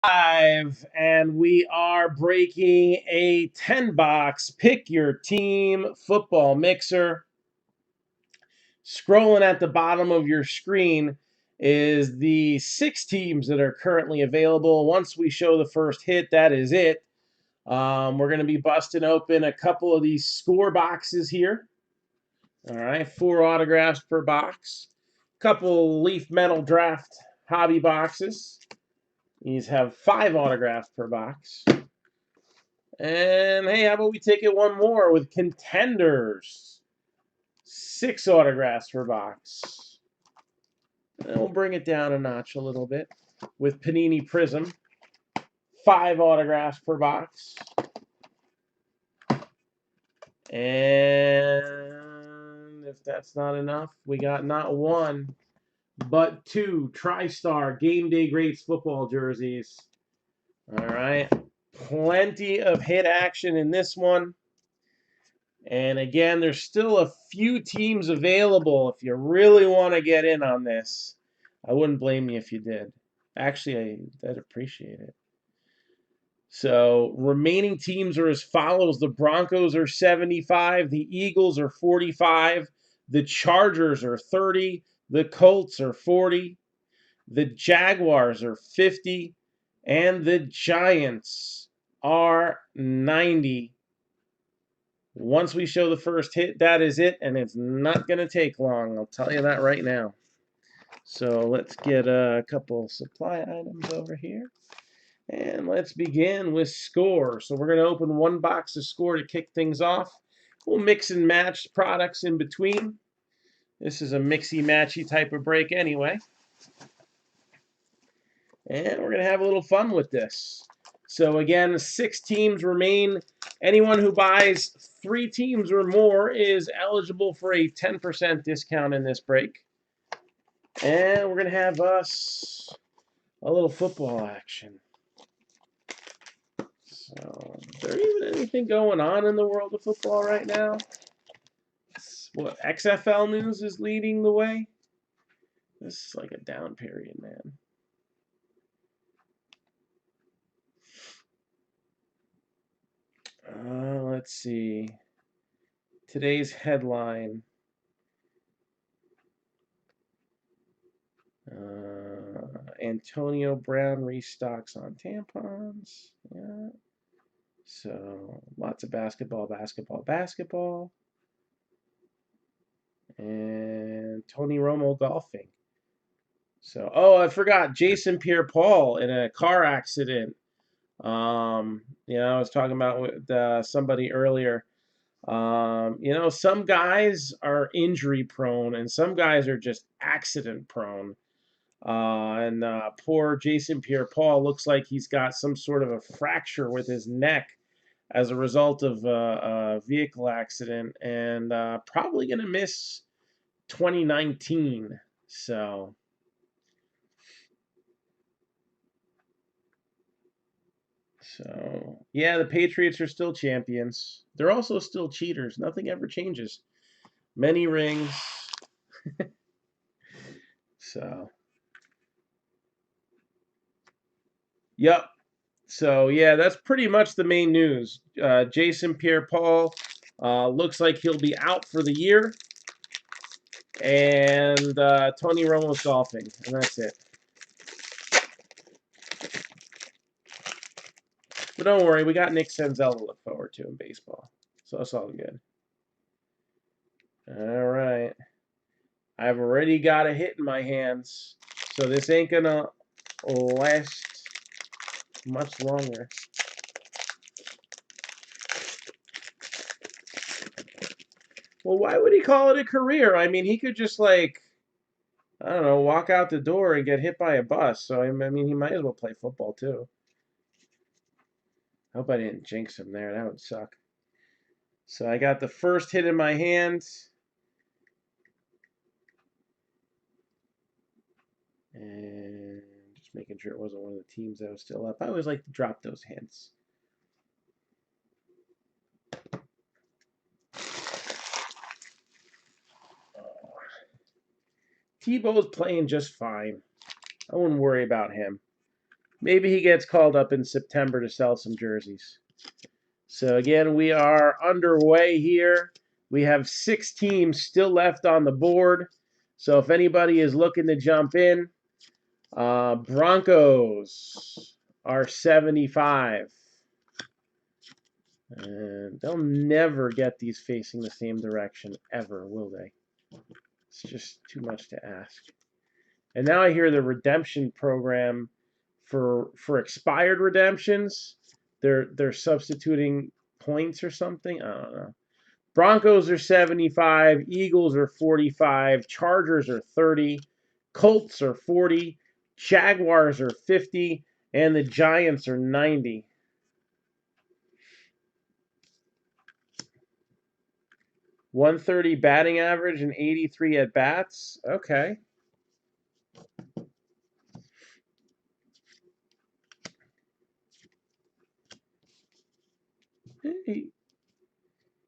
Live, and we are breaking a 10-box pick your team football mixer. Scrolling at the bottom of your screen is the 6 teams that are currently available. Once we show the first hit, that is it. We're going to be busting open a couple of these score boxes here. All right, 4 autographs per box. Couple Leaf Metal Draft hobby boxes. These have 5 autographs per box. And hey, how about we take it one more with Contenders? 6 autographs per box. And we'll bring it down a notch a little bit with Panini Prism. 5 autographs per box. And if that's not enough, we got not 1, but 2 TriStar Game Day Greats football jerseys. All right. Plenty of hit action in this one. And again, there's still a few teams available if you really want to get in on this. I wouldn't blame you if you did. Actually, I'd appreciate it. So, remaining teams are as follows. The Broncos are 75, the Eagles are 45, the Chargers are 30, the Colts are 40, the Jaguars are 50, and the Giants are 90. Once we show the first hit, that is it, and it's not going to take long. I'll tell you that right now. So let's get a couple supply items over here. And let's begin with score. So we're going to open one box of score to kick things off. We'll mix and match products in between. This is a mixy-matchy type of break anyway. And we're going to have a little fun with this. So again, 6 teams remain. Anyone who buys 3 teams or more is eligible for a 10% discount in this break. And we're going to have us a little football action. So, is there even anything going on in the world of football right now? What, XFL news is leading the way? This is like a down period, man. Let's see. Today's headline. Antonio Brown restocks on tampons. Yeah. So lots of basketball. And Tony Romo golfing. So, I forgot Jason Pierre-Paul in a car accident. I was talking about with somebody earlier. Some guys are injury prone and some guys are just accident prone. And poor Jason Pierre-Paul looks like he's got some sort of a fracture with his neck as a result of a vehicle accident, and probably going to miss 2019. So, yeah, the Patriots are still champions. They're also still cheaters. Nothing ever changes. Many rings. So, yep. So, yeah, that's pretty much the main news. Jason Pierre-Paul looks like he'll be out for the year. And Tony Romo's golfing. And that's it. But don't worry, we got Nick Senzel to look forward to in baseball. So it's all good. All right. I've already got a hit in my hands. So this ain't going to last much longer. Well, why would he call it a career? I mean, he could just, I don't know, walk out the door and get hit by a bus. So, I mean, he might as well play football, too. I hope I didn't jinx him there. That would suck. So, I got the first hit in my hand. And just making sure it wasn't one of the teams that was still up. I always like to drop those hints. Tebow's playing just fine. I wouldn't worry about him. Maybe he gets called up in September to sell some jerseys. So again, we are underway here. We have 6 teams still left on the board. So if anybody is looking to jump in, Broncos are 75. And they'll never get these facing the same direction ever, will they? It's just too much to ask. And now I hear the redemption program for expired redemptions, they're substituting points or something. I don't know. Broncos are 75, Eagles are 45, Chargers are 30, Colts are 40, Jaguars are 50, and the Giants are 90. .130 batting average and 83 at bats. Okay.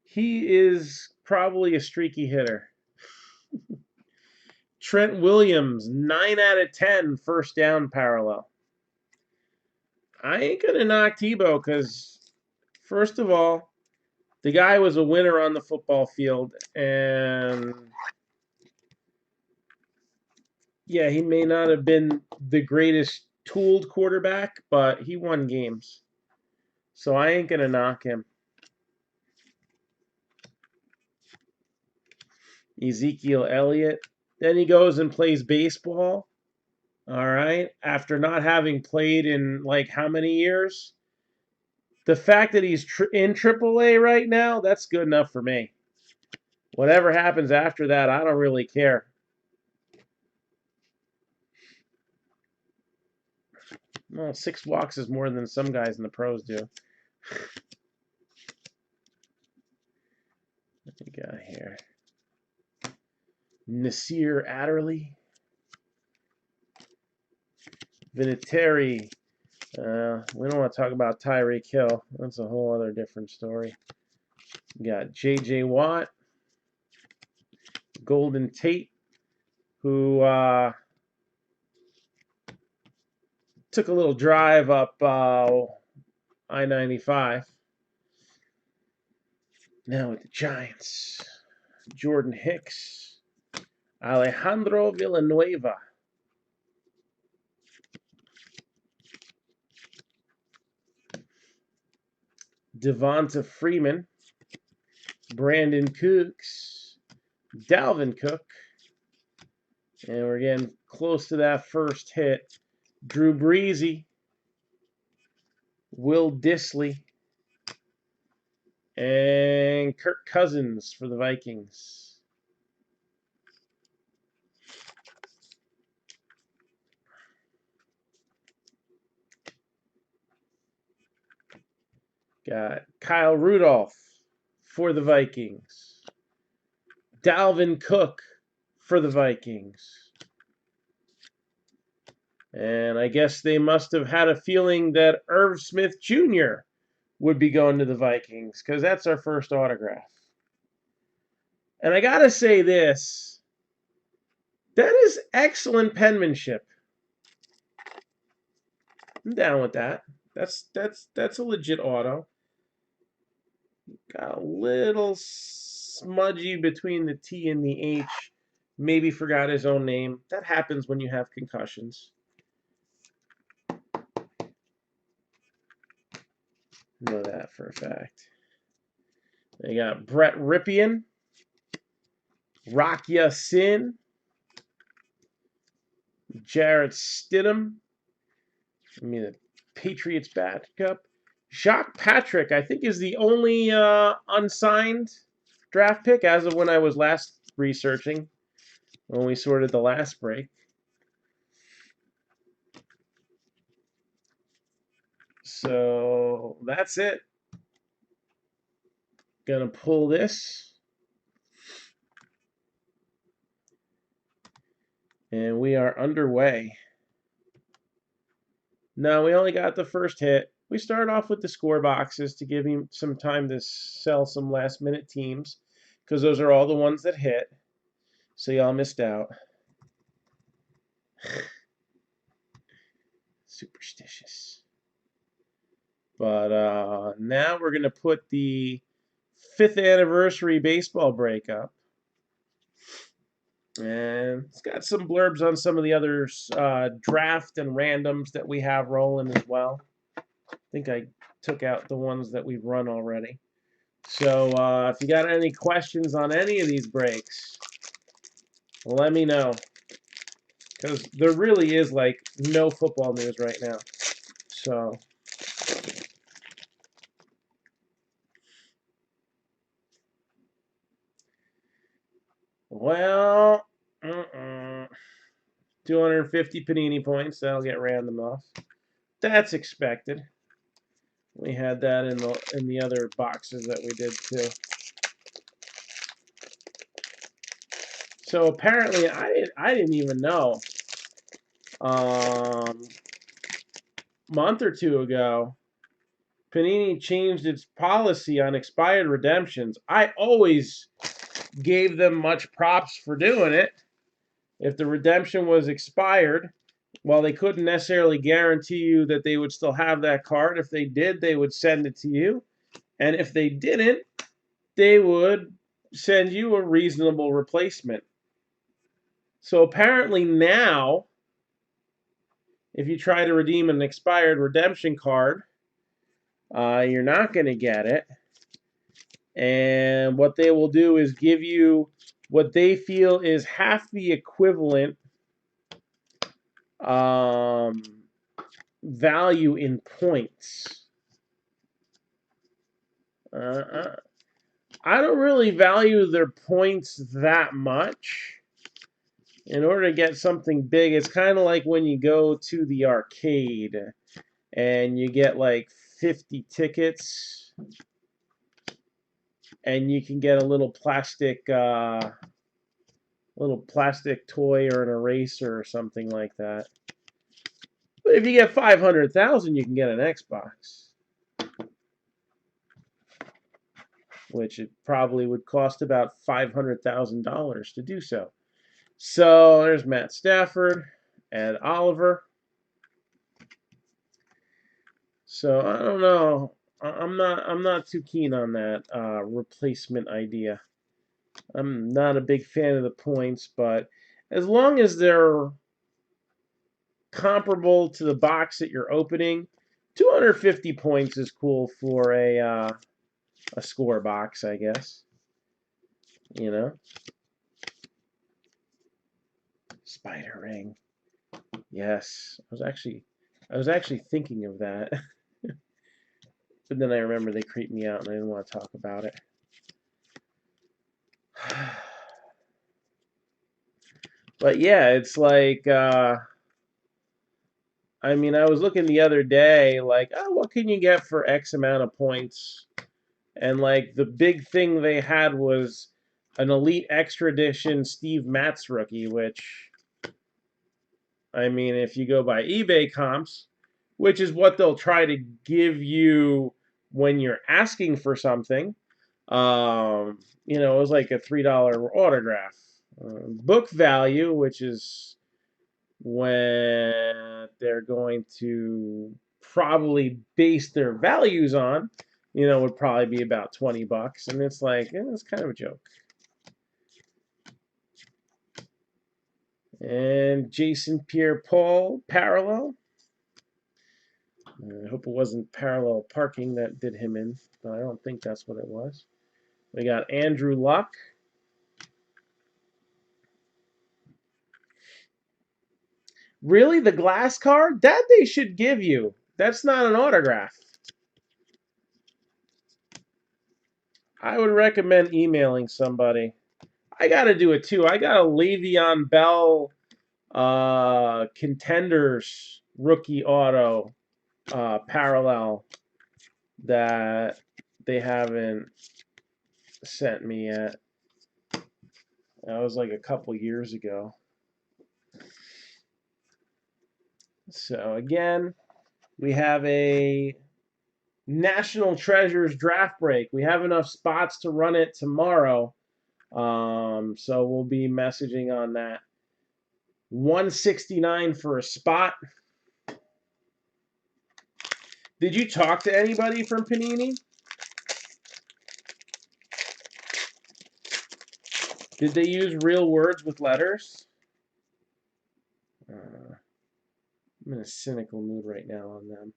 He is probably a streaky hitter. Trent Williams, 9 out of 10 first down parallel. I ain't going to knock Tebow because, first of all, the guy was a winner on the football field. And, yeah, he may not have been the greatest tooled quarterback, but he won games. So I ain't going to knock him. Ezekiel Elliott. Then he goes and plays baseball. All right. After not having played in like how many years? The fact that he's in AAA right now, that's good enough for me. Whatever happens after that, I don't really care. Well, 6 walks is more than some guys in the pros do. What do we got here? Nasir Adderley. Vinatieri. We don't want to talk about Tyreek Hill. That's a whole other different story. We got J.J. Watt. Golden Tate, who took a little drive up I-95. Now with the Giants. Jordan Hicks. Alejandro Villanueva. Devonta Freeman. Brandon Cooks. Dalvin Cook. And we're getting close to that first hit. Drew Breesy. Will Dissly. And Kirk Cousins for the Vikings. Got Kyle Rudolph for the Vikings. Dalvin Cook for the Vikings. And I guess they must have had a feeling that Irv Smith Jr. would be going to the Vikings because that's our first autograph. And I got to say this. That is excellent penmanship. I'm down with that. That's a legit auto. Got a little smudgy between the T and the H. Maybe forgot his own name. That happens when you have concussions. Know that for a fact. They got Brett Ripien, Rock Ya-Sin, Jarrett Stidham. I mean, the Patriots backup. Jacques Patrick, I think, is the only unsigned draft pick as of when I was last researching, when we sorted the last break. So that's it. Gonna pull this. And we are underway. No, we only got the first hit. We start off with the score boxes to give you some time to sell some last-minute teams because those are all the ones that hit. So y'all missed out. As superstitious. But now we're going to put the 5th anniversary baseball break up. And it's got some blurbs on some of the other draft and randoms that we have rolling as well. I think I took out the ones that we've run already. So if you got any questions on any of these breaks, let me know. Because there really is like no football news right now. So well, 250 Panini points. That'll get random off. That's expected. We had that in the other boxes that we did too. So apparently, I didn't even know. Month or two ago, Panini changed its policy on expired redemptions. I always gave them much props for doing it. If the redemption was expired, while they couldn't necessarily guarantee you that they would still have that card, if they did, they would send it to you. And if they didn't, they would send you a reasonable replacement. So apparently now, if you try to redeem an expired redemption card, you're not going to get it. And what they will do is give you what they feel is half the equivalent value in points. I don't really value their points that much. In order to get something big, it's kind of like when you go to the arcade and you get like 50 tickets and you can get a little plastic toy or an eraser or something like that. But if you get 500,000, you can get an Xbox, which it probably would cost about $500,000 to do so. So there's Matt Stafford and Oliver. So I don't know. I'm not too keen on that replacement idea. I'm not a big fan of the points, but as long as they're comparable to the box that you're opening, 250 points is cool for a score box, I guess. You know, Spider Ring. Yes, I was actually thinking of that, but then I remember they creeped me out, and I didn't want to talk about it. But yeah, it's like, I mean, I was looking the other day, like, oh, what can you get for X amount of points? And like the big thing they had was an Elite Extra Edition Steve Matz rookie, which, I mean, if you go by eBay comps, which is what they'll try to give you when you're asking for something, you know, it was like a $3 autograph. Book value, which is when they're going to probably base their values on, you know, would probably be about $20. And it's like, it's kind of a joke. And Jason Pierre-Paul, parallel. I hope it wasn't parallel parking that did him in, but I don't think that's what it was. We got Andrew Luck. Really? The glass card? That they should give you. That's not an autograph. I would recommend emailing somebody. I got to do it too. I got a Le'Veon Bell Contenders rookie auto parallel that they haven't sent me yet. That was like a couple years ago. So again, we have a National Treasures draft break. We have enough spots to run it tomorrow. So we'll be messaging on that. 169 for a spot. Did you talk to anybody from Panini? Did they use real words with letters? I'm in a cynical mood right now on them.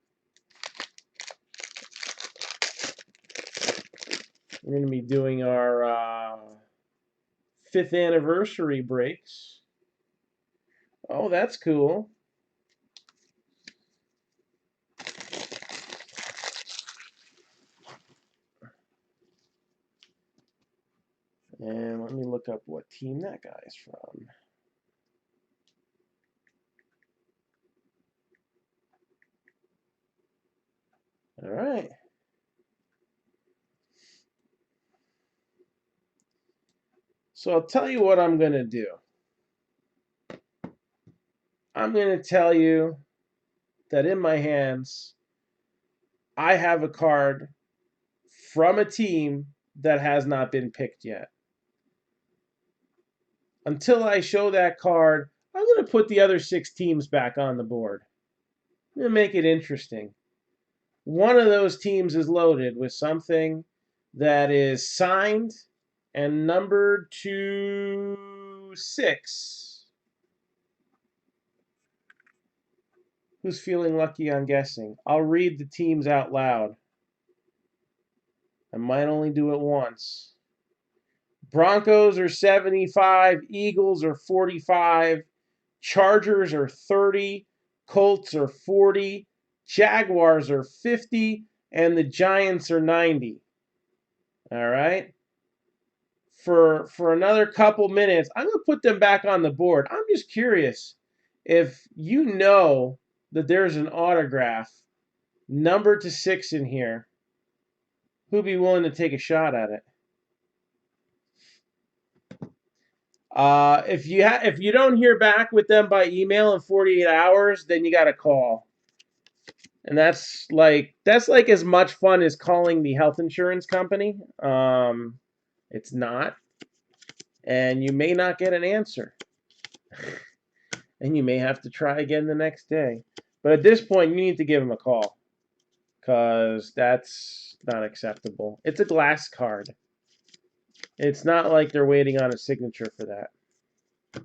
We're going to be doing our 5th anniversary breaks. Oh, that's cool. And let me look up what team that guy's from. All right. So I'll tell you what I'm going to do. I'm going to tell you that in my hands, I have a card from a team that has not been picked yet. Until I show that card, I'm going to put the other 6 teams back on the board. I'm going to make it interesting. One of those teams is loaded with something that is signed and numbered to 6. Who's feeling lucky on guessing? I'll read the teams out loud. I might only do it once. Broncos are 75, Eagles are 45, Chargers are 30, Colts are 40, Jaguars are 50, and the Giants are 90. All right? For another couple minutes, I'm going to put them back on the board. I'm just curious if you know that there's an autograph numbered to 6 in here, who'd be willing to take a shot at it? If you don't hear back with them by email in 48 hours, then you got to call. And that's like as much fun as calling the health insurance company. It's not. And you may not get an answer. And you may have to try again the next day. But at this point, you need to give them a call, because that's not acceptable. It's a glass card. It's not like they're waiting on a signature for that.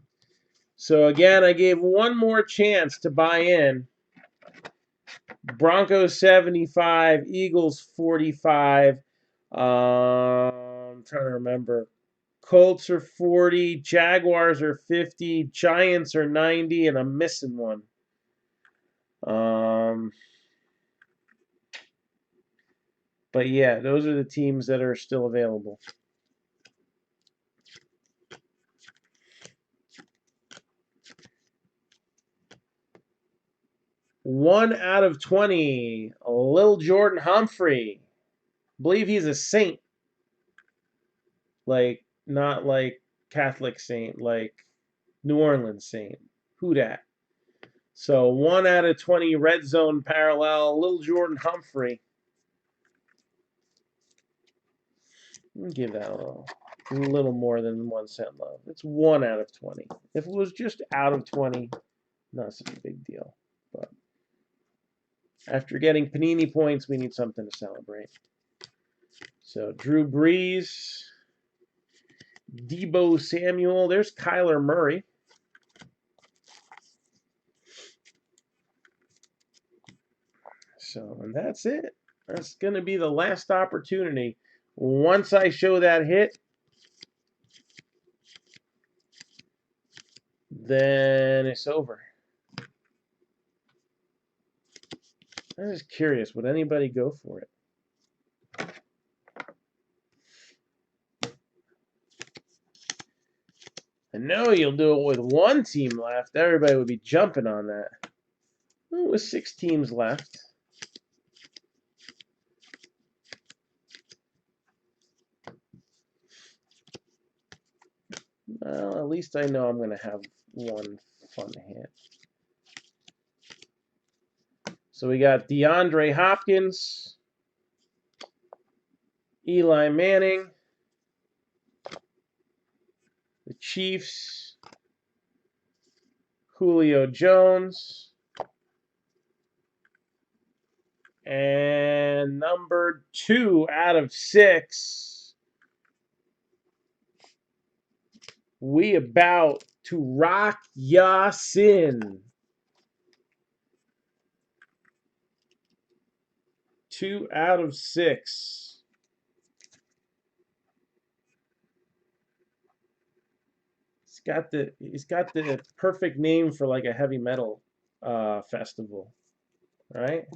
So again, I gave one more chance to buy in. Broncos 75, Eagles 45. I'm trying to remember. Colts are 40, Jaguars are 50, Giants are 90, and I'm missing one. But yeah, those are the teams that are still available. One out of 20, Lil Jordan Humphrey. I believe he's a saint. Like, not like Catholic saint, like New Orleans saint. Who dat? So 1 out of 20 red zone parallel, Lil Jordan Humphrey. Give that a little more than 1 cent love. It's 1 out of 20. If it was just out of 20, not such a big deal. But after getting Panini points, we need something to celebrate. So Drew Brees, Deebo Samuel. There's Kyler Murray. So, and that's it. That's going to be the last opportunity. Once I show that hit, then it's over. I'm just curious, would anybody go for it? I know you'll do it with 1 team left. Everybody would be jumping on that. Well, with 6 teams left. Well, at least I know I'm going to have 1 fun hit. So we got DeAndre Hopkins, Eli Manning, the Chiefs, Julio Jones, And number 2 out of 6. We about to rock Yasin. 2 out of 6. He's got the perfect name for like a heavy metal festival, right?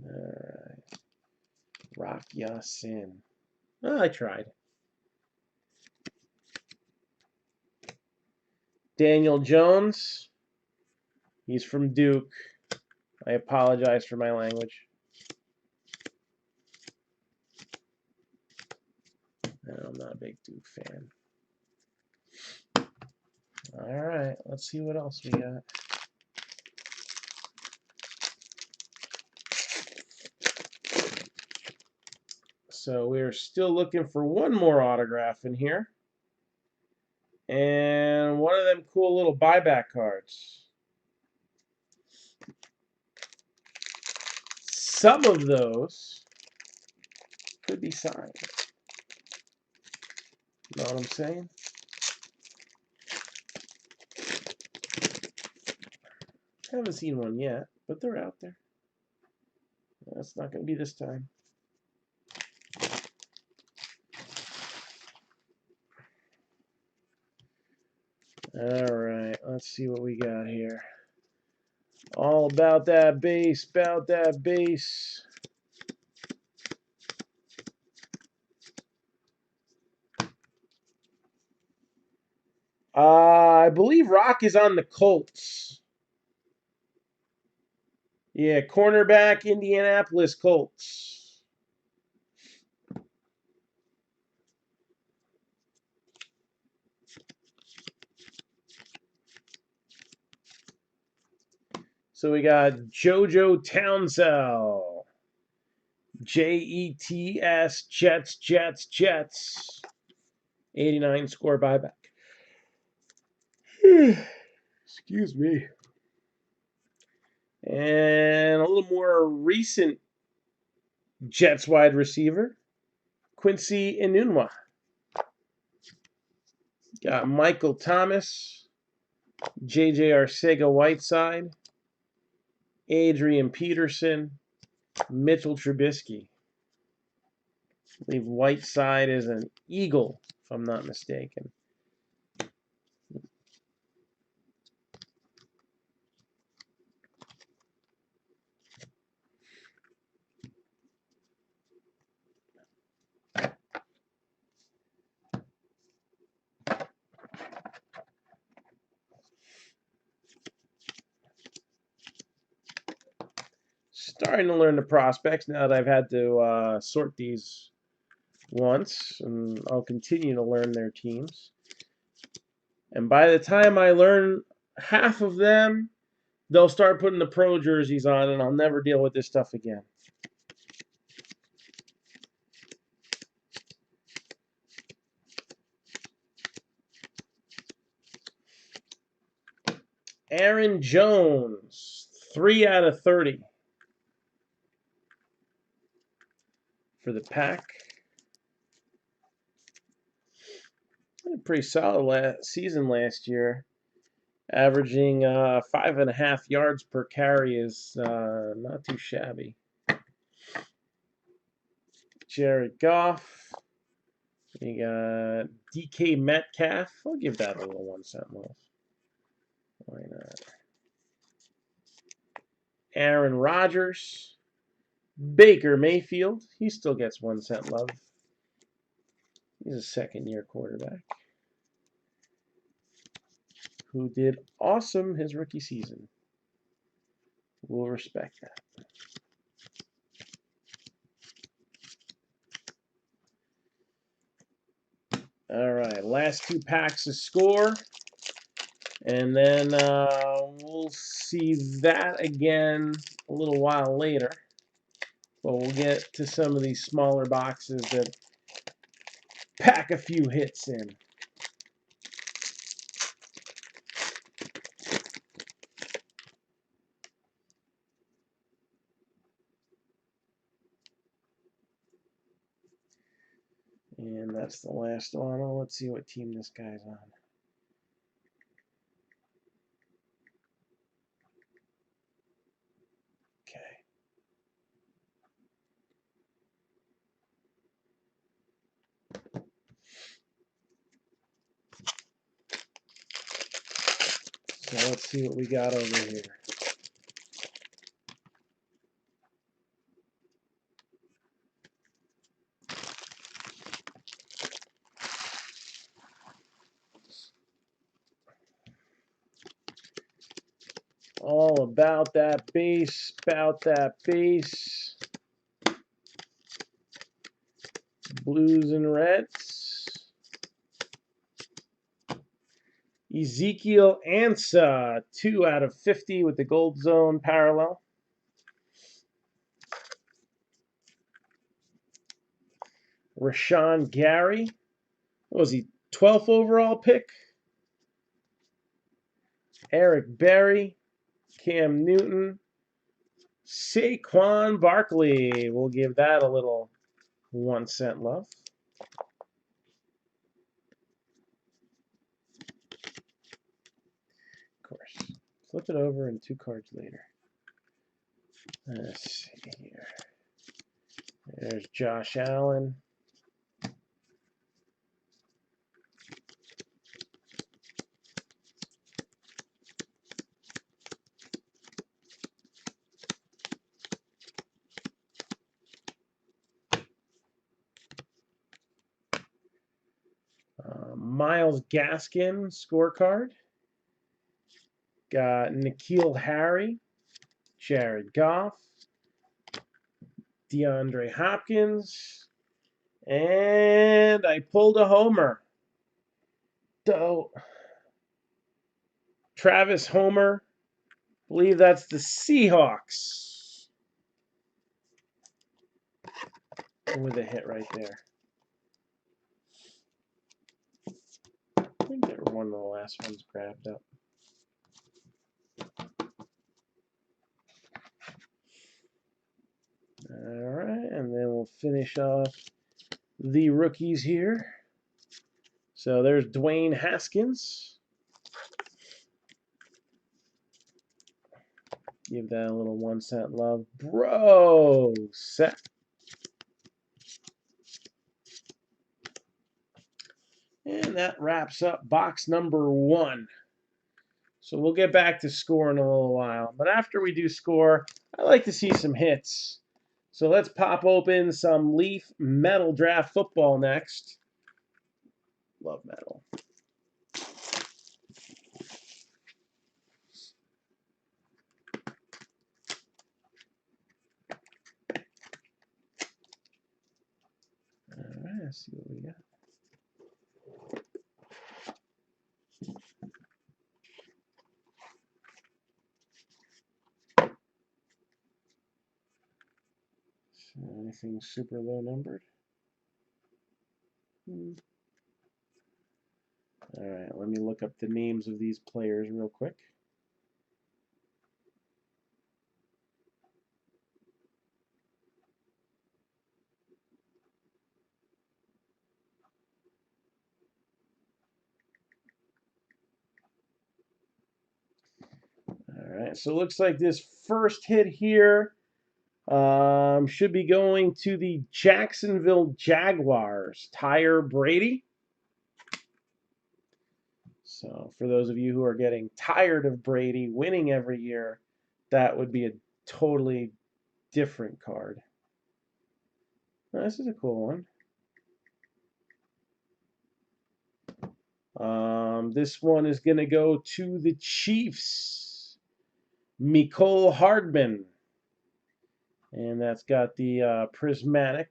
All right, Rock Yasin. Oh, I tried. Daniel Jones. He's from Duke. I apologize for my language. No, I'm not a big Duke fan. All right, let's see what else we got. So we're still looking for one more autograph in here. And one of them cool little buyback cards. Some of those could be signed. Know what I'm saying? Haven't seen one yet, but they're out there. That's not going to be this time. All right, let's see what we got here. All about that base, about that base. I believe Rock is on the Colts. Yeah, cornerback, Indianapolis Colts. So we got JoJo Townsell. Jets, Jets. 89 score buyback. Excuse me. And a little more recent Jets wide receiver, Quincy Enunwa. Got Michael Thomas, J.J. Arcega-Whiteside, Adrian Peterson, Mitchell Trubisky. I believe Whiteside is an Eagle, if I'm not mistaken. Starting to learn the prospects now that I've had to sort these once, and I'll continue to learn their teams. And by the time I learn half of them, they'll start putting the pro jerseys on, and I'll never deal with this stuff again. Aaron Jones, 3 out of 30 for the Pack. A pretty solid season last year. Averaging 5.5 yards per carry is not too shabby. Jared Goff. You got DK Metcalf. I'll give that a little 1 cent love. Why not? Aaron Rodgers. Baker Mayfield. He still gets 1 cent love. He's a second-year quarterback who did awesome his rookie season. We'll respect that. All right, last 2 packs to score. And then we'll see that again a little while later. But we'll get to some of these smaller boxes that pack a few hits in. That's the last one. Oh, let's see what team this guy's on. Okay. So let's see what we got over here. All about that base, Blues and Reds. Ezekiel Ansah, 2/50 with the gold zone parallel. Rashawn Gary. What was he, 12th overall pick? Eric Berry. Cam Newton. Saquon Barkley. We'll give that a little 1 cent love. Of course. Flip it over and 2 cards later. Let's see here. There's Josh Allen. Myles Gaskin scorecard. Got N'Keal Harry, Jared Goff, DeAndre Hopkins, and I pulled a homer. So, Travis Homer, I believe that's the Seahawks. With a hit right there. I think they were one of the last ones grabbed up. All right, and then we'll finish off the rookies here. So there's Dwayne Haskins. Give that a little 1 cent love. Bro, set. And that wraps up box number 1. So we'll get back to score in a little while. But after we do score, I like to see some hits. So let's pop open some Leaf Metal Draft Football next. Love metal. All right, let's see what we got. So anything super low numbered? All right, let me look up the names of these players real quick. All right, so it looks like this first hit here should be going to the Jacksonville Jaguars. Tyre Brady. So for those of you who are getting tired of Brady winning every year, that would be a totally different card. Now, this is a cool one. This one is going to go to the Chiefs. Mecole Hardman. And that's got the prismatic.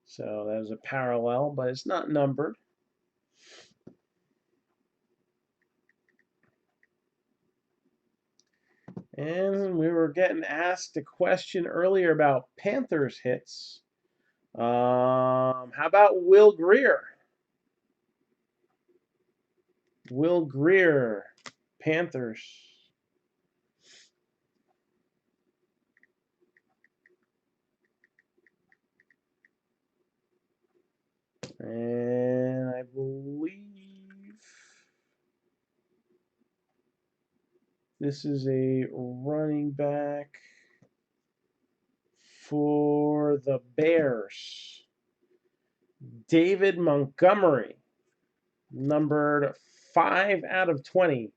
So that is a parallel, but it's not numbered. And we were getting asked a question earlier about Panthers hits. How about Will Grier? Will Grier, Panthers. This is a running back for the Bears. David Montgomery, numbered 5/20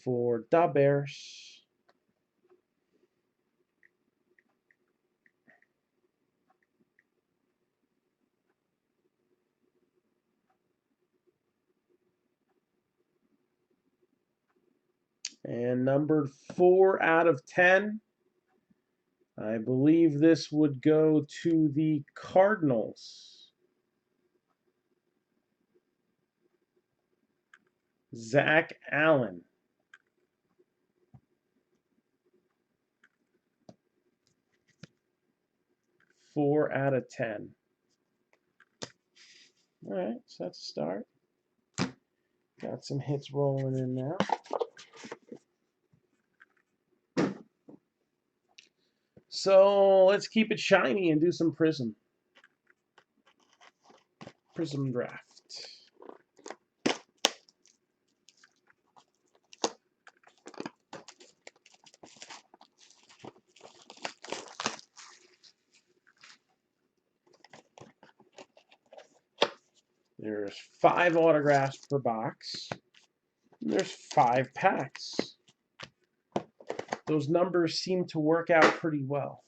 for the Bears. And numbered 4/10. I believe this would go to the Cardinals. Zach Allen. Four out of 10. All right, so that's a start. Got some hits rolling in now. So let's keep it shiny and do some Prism. Prism draft. There's 5 autographs per box. And there's 5 packs. Those numbers seem to work out pretty well.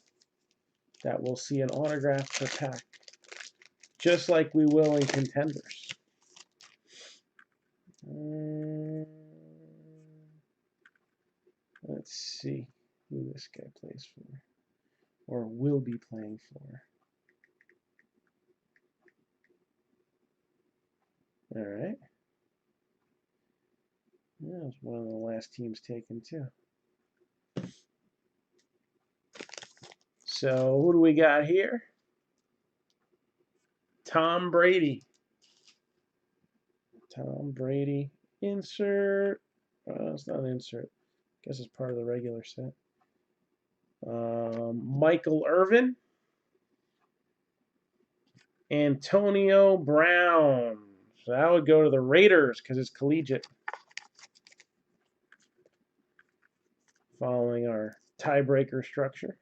That we'll see an autograph per pack, just like we will in Contenders. Let's see who this guy plays for, or will be playing for. All right. Yeah, it was one of the last teams taken too. So who do we got here? Tom Brady. Tom Brady. Insert. It's not an insert. I guess it's part of the regular set. Michael Irvin. Antonio Brown. So that would go to the Raiders because it's collegiate. Following our tiebreaker structure.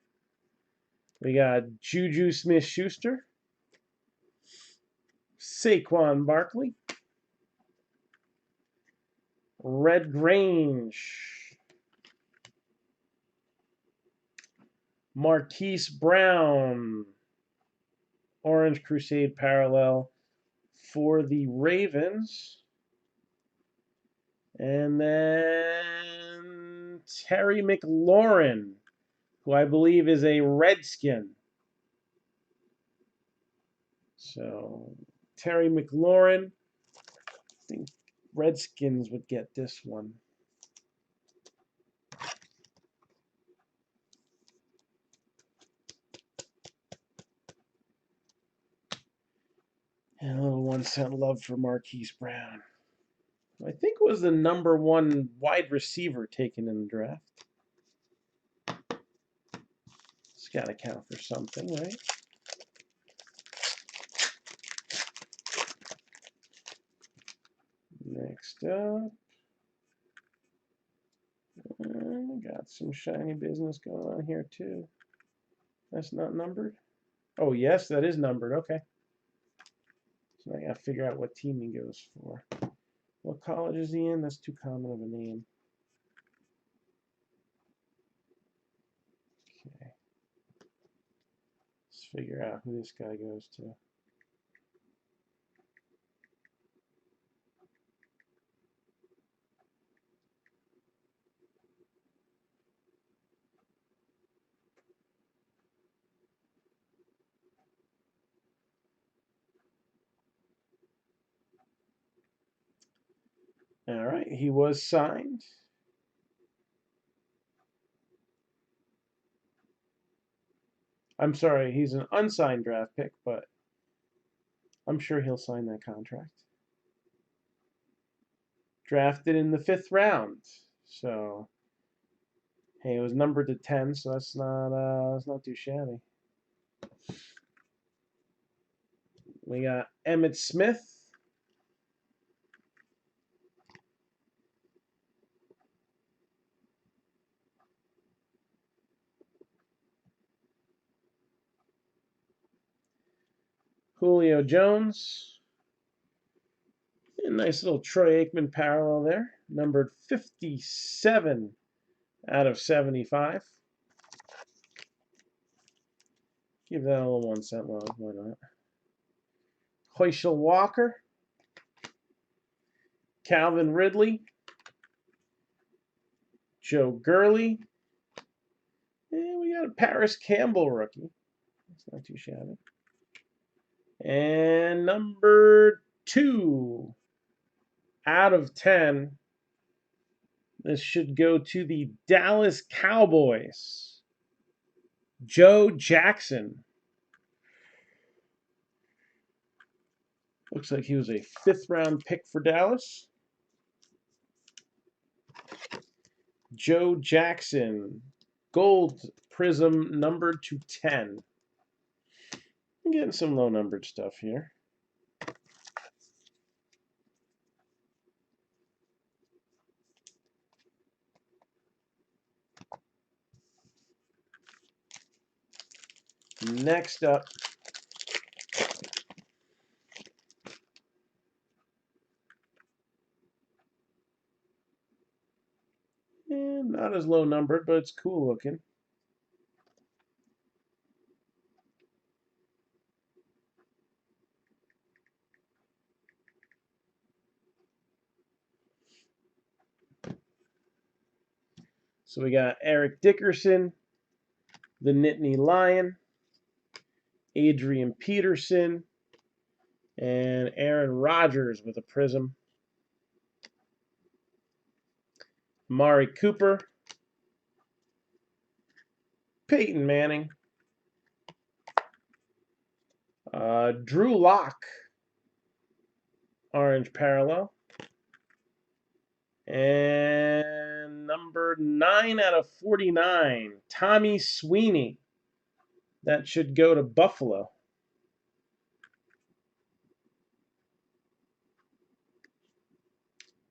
We got Juju Smith-Schuster. Saquon Barkley. Red Grange. Marquise Brown. Orange Crusade parallel for the Ravens. And then Terry McLaurin, who I believe is a Redskin. So Terry McLaurin, I think Redskins would get this one. And a little 1 cent love for Marquise Brown. I think it was the #1 wide receiver taken in the draft. It's got to count for something, right? Next up, got some shiny business going on here too. That's not numbered? Oh, yes, that is numbered. Okay. So I got to figure out what team he goes for. What college is he in? That's too common of a name. Okay. Let's figure out who this guy goes to. All right, he was signed. I'm sorry, he's an unsigned draft pick, but I'm sure he'll sign that contract. Drafted in the 5th round. So, hey, it was numbered to 10, so that's not too shabby. We got Emmitt Smith. Julio Jones. A nice little Troy Aikman parallel there. Numbered 57 out of 75. Give that a little 1 cent long. Why not? Herschel Walker. Calvin Ridley. Joe Gurley. And we got a Paris Campbell rookie. That's not too shabby. And number 2 out of 10. This should go to the Dallas Cowboys. Joe Jackson. Looks like he was a 5th round pick for Dallas. Joe Jackson. Gold prism numbered to 10. I'm getting some low numbered stuff here. Next up, and not as low numbered, but it's cool looking. So we got Eric Dickerson, the Nittany Lion, Adrian Peterson, and Aaron Rodgers with a prism. Amari Cooper, Peyton Manning, Drew Lock, orange parallel, and number 9 out of 49, Tommy Sweeney. That should go to Buffalo.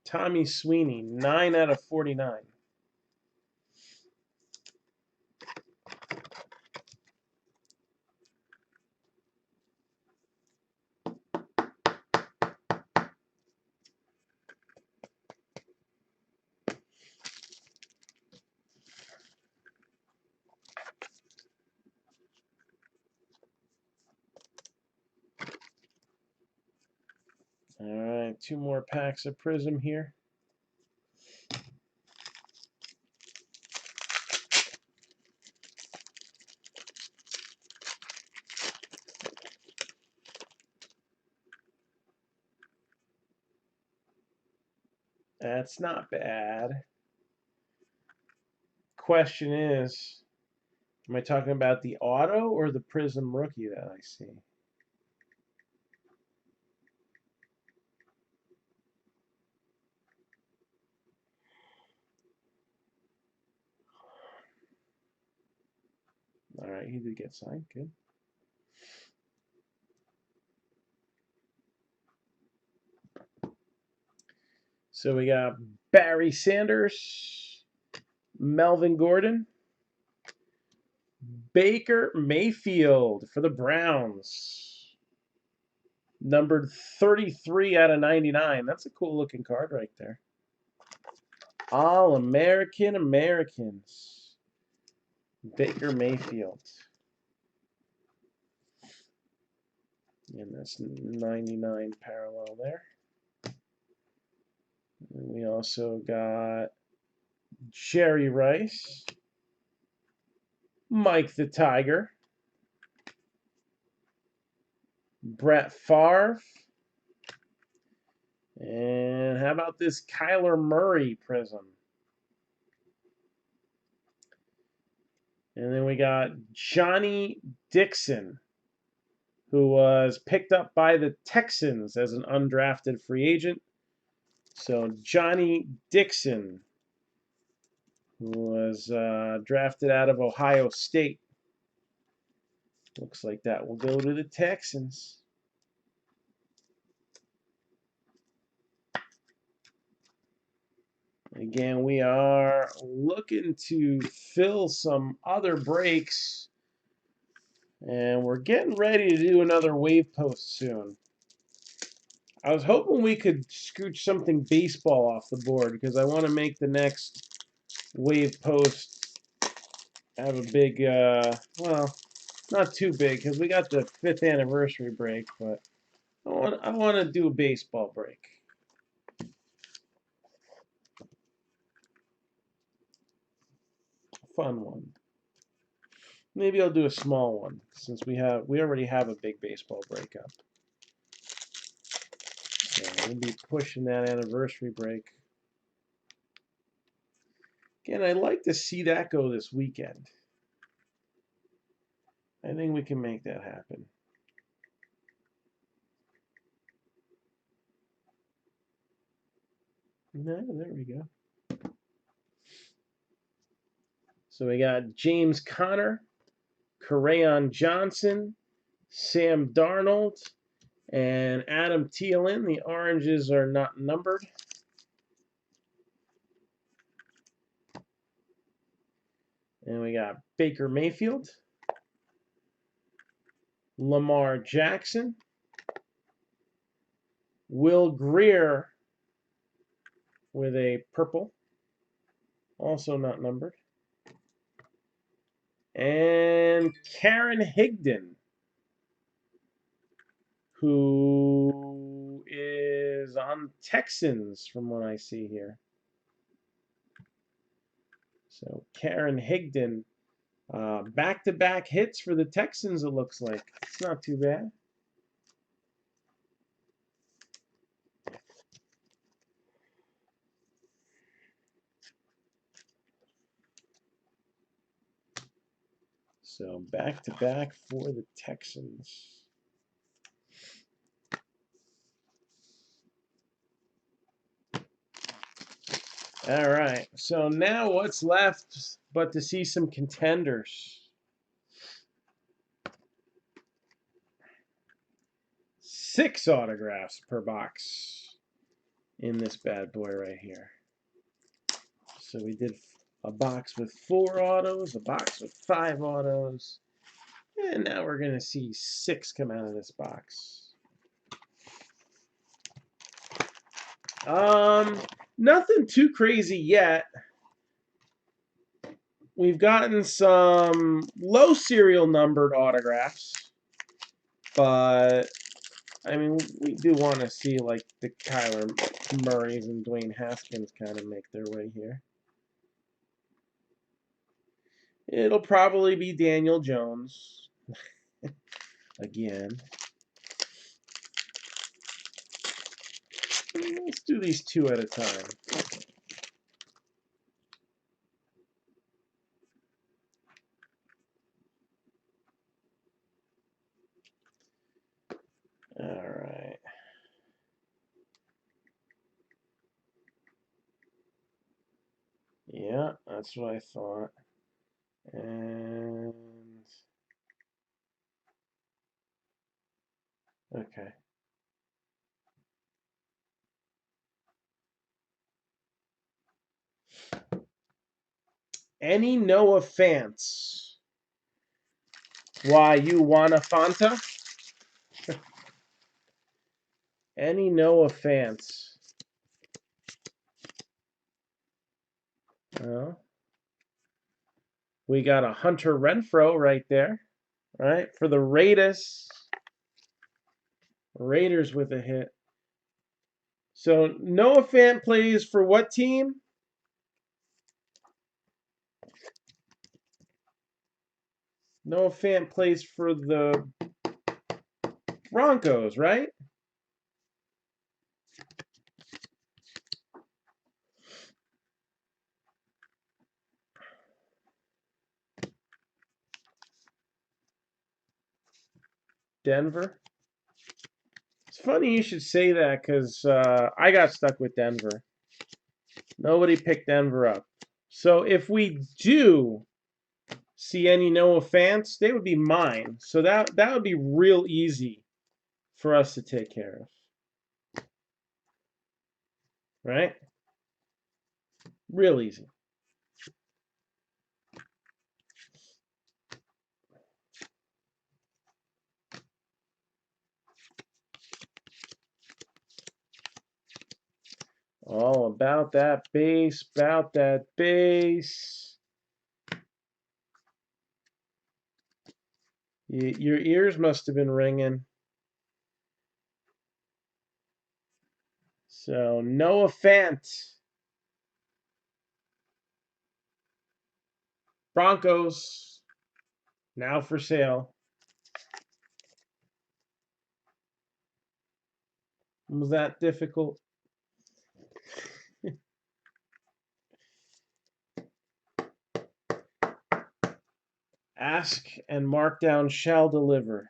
Tommy Sweeney, 9 out of 49. All right, 2 more packs of prism here. That's not bad. Question is, am I talking about the auto or the prism rookie that I see? All right, he did get signed. Good. So we got Barry Sanders, Melvin Gordon, Baker Mayfield for the Browns. Numbered 33 out of 99. That's a cool looking card right there. All-American Americans. Baker Mayfield. And that's 99 parallel there. And we also got Jerry Rice, Mike the Tiger, Brett Favre, and how about this Kyler Murray prism? And then we got Johnny Dixon, who was picked up by the Texans as an undrafted free agent. So Johnny Dixon, who was drafted out of Ohio State. Looks like that will go to the Texans. Again, we are looking to fill some other breaks And we're getting ready to do another wave post soon. I was hoping we could scooch something baseball off the board because I want to make the next wave post have a big, well, not too big because we got the 5th anniversary break, but I want to do a baseball break. Fun one. Maybe I'll do a small one since we already have a big baseball breakup. So we'll be pushing that anniversary break. Again, I'd like to see that go this weekend. I think we can make that happen. No, there we go. So we got James Conner, Kerryon Johnson, Sam Darnold, and Adam Thielen. The oranges are not numbered. And we got Baker Mayfield, Lamar Jackson, Will Greer with a purple, also not numbered, and Karen Higdon, who is on Texans from what I see here. So Karen Higdon, back-to-back hits for the Texans, it looks like. It's not too bad. So back-to-back for the Texans. All right, so now what's left but to see some contenders? 6 autographs per box in this bad boy right here. So we did a box with 4 autos, a box with 5 autos, and now we're going to see 6 come out of this box. Nothing too crazy yet. We've gotten some low serial numbered autographs, but I mean, we do want to see like the Kyler Murrays and Dwayne Haskins kind of make their way here. It'll probably be Daniel Jones again. Let's do these 2 at a time. All right. Yeah, that's what I thought. And okay. Any Noah Fants? Why, you wanna Fanta? Any Noah Fants? Well, we got a Hunter Renfrow right there, right? For the Raiders. Raiders with a hit. So Noah Fant plays for what team? Noah Fant plays for the Broncos, right? Denver. It's funny you should say that because I got stuck with Denver. Nobody picked Denver up. So if we do see any Noah Fants, they would be mine. So that would be real easy for us to take care of. Right? Real easy. about that base, about that base. Your ears must have been ringing. So, Noah Fant. Broncos, now for sale. Was that difficult? Ask and Marc-Down shall deliver.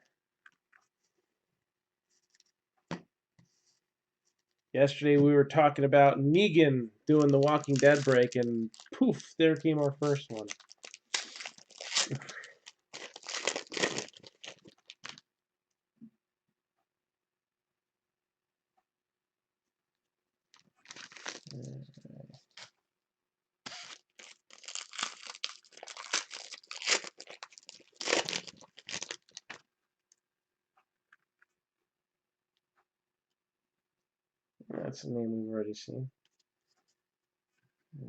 Yesterday we were talking about Negan doing the Walking Dead break, and poof, there came our first one. That's a name we've already seen. Let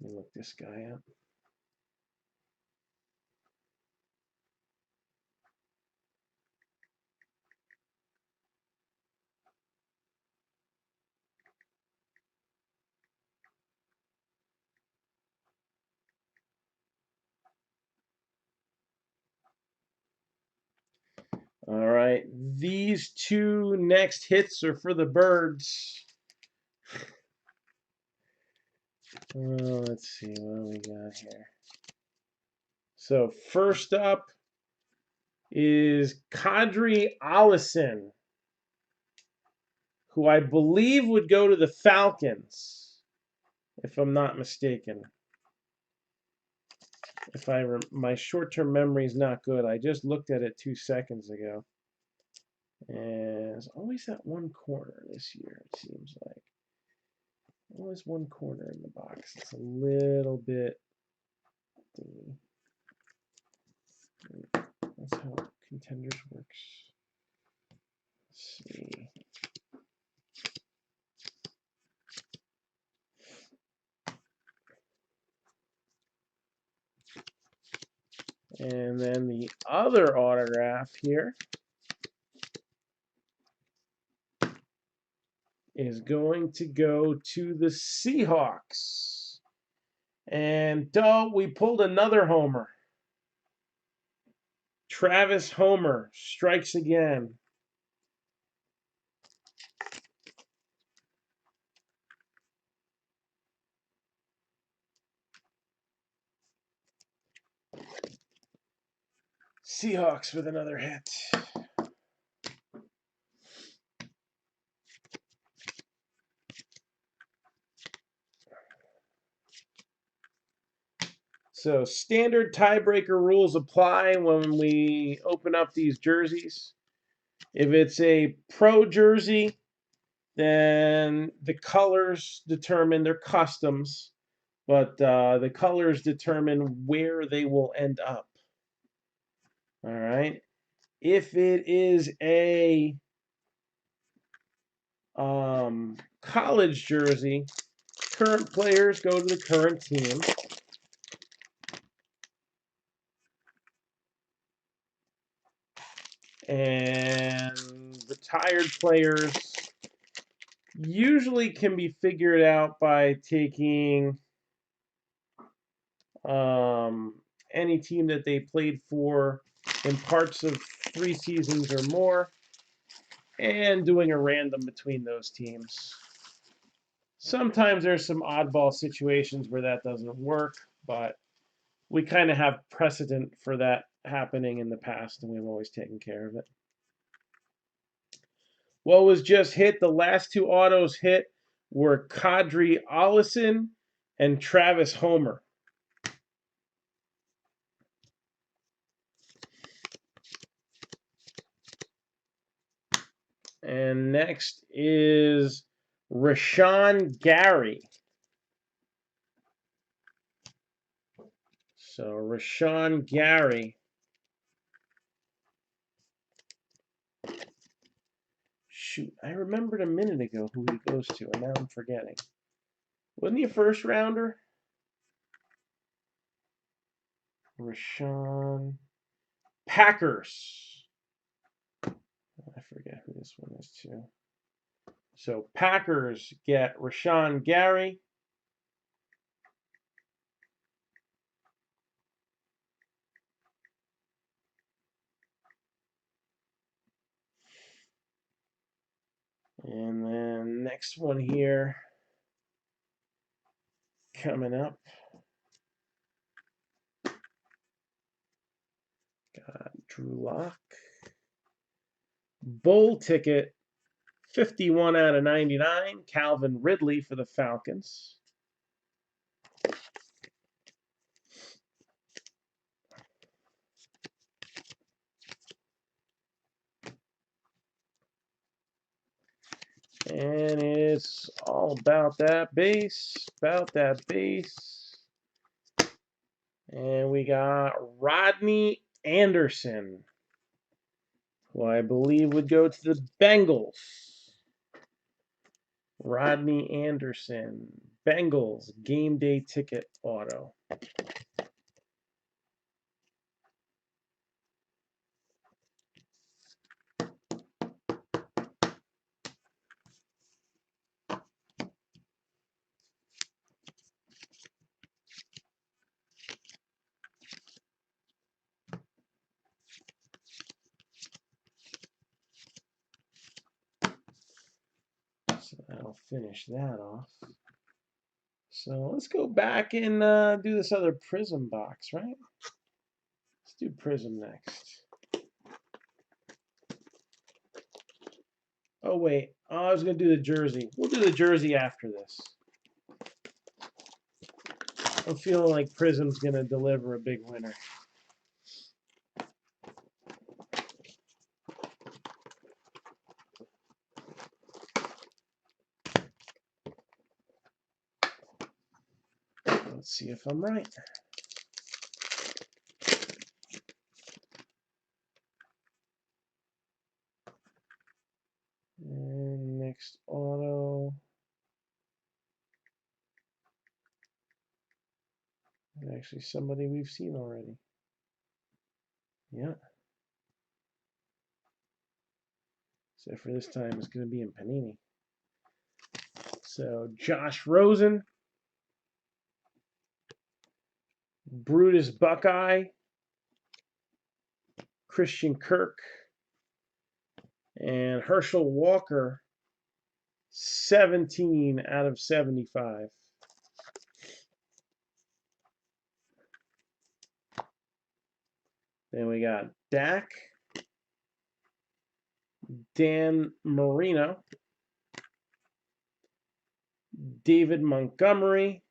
me look this guy up. All right, these two next hits are for the birds. Let's see what we got here. So first up is Kadri Allison, who I believe would go to the Falcons, if I'm not mistaken. If my short-term memory is not good, I just looked at it 2 seconds ago. And there's always that one corner this year, it seems like. Always one corner in the box. It's a little bit. That's how Contenders works. Let's see. And then the other autograph here is going to go to the Seahawks. And we pulled another homer. Travis Homer strikes again. Seahawks with another hit. So standard tiebreaker rules apply when we open up these jerseys. If it's a pro jersey, then the colors determine their customs, but the colors determine where they will end up. All right. If it is a college jersey, current players go to the current team. And retired players usually can be figured out by taking any team that they played for in parts of 3 seasons or more and doing a random between those teams. Sometimes there's some oddball situations where that doesn't work, but we kind of have precedent for that happening in the past, and we've always taken care of it. What was just hit, the last 2 autos hit were Kadri Allison and Travis Homer. And next is Rashawn Gary. So Rashawn Gary Shoot, I remembered a minute ago who he goes to, and now I'm forgetting. Wasn't he a first rounder? Rashawn. Packers. I forget who this one is too. So Packers get Rashawn Gary. And then next one here coming up. Got Drew Lock. Bowl ticket, 51 out of 99. Calvin Ridley for the Falcons. And it's all about that base, And we got Rodney Anderson, who I believe would go to the Bengals. Rodney Anderson, Bengals, game day ticket auto. So that'll finish that off. So let's go back and do this other Prism box, right? Let's do Prism next. Oh, wait. Oh, I was going to do the jersey. We'll do the jersey after this. I'm feeling like Prism's going to deliver a big winner. Let's see if I'm right. And next auto. Actually, somebody we've seen already. Yeah. So for this time, it's going to be in Panini. So Josh Rosen, Brutus Buckeye, Christian Kirk, and Herschel Walker, 17 out of 75. Then we got Dak, Dan Marino, David Montgomery,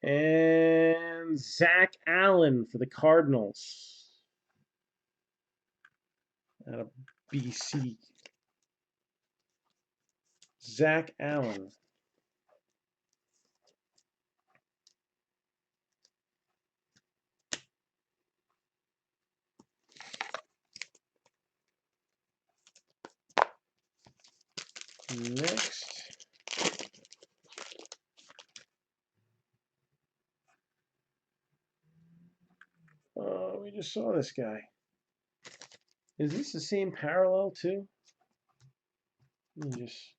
and Zach Allen for the Cardinals out of BC. Zach Allen. Next. Oh, we just saw this guy. Is this the same parallel too? Let me just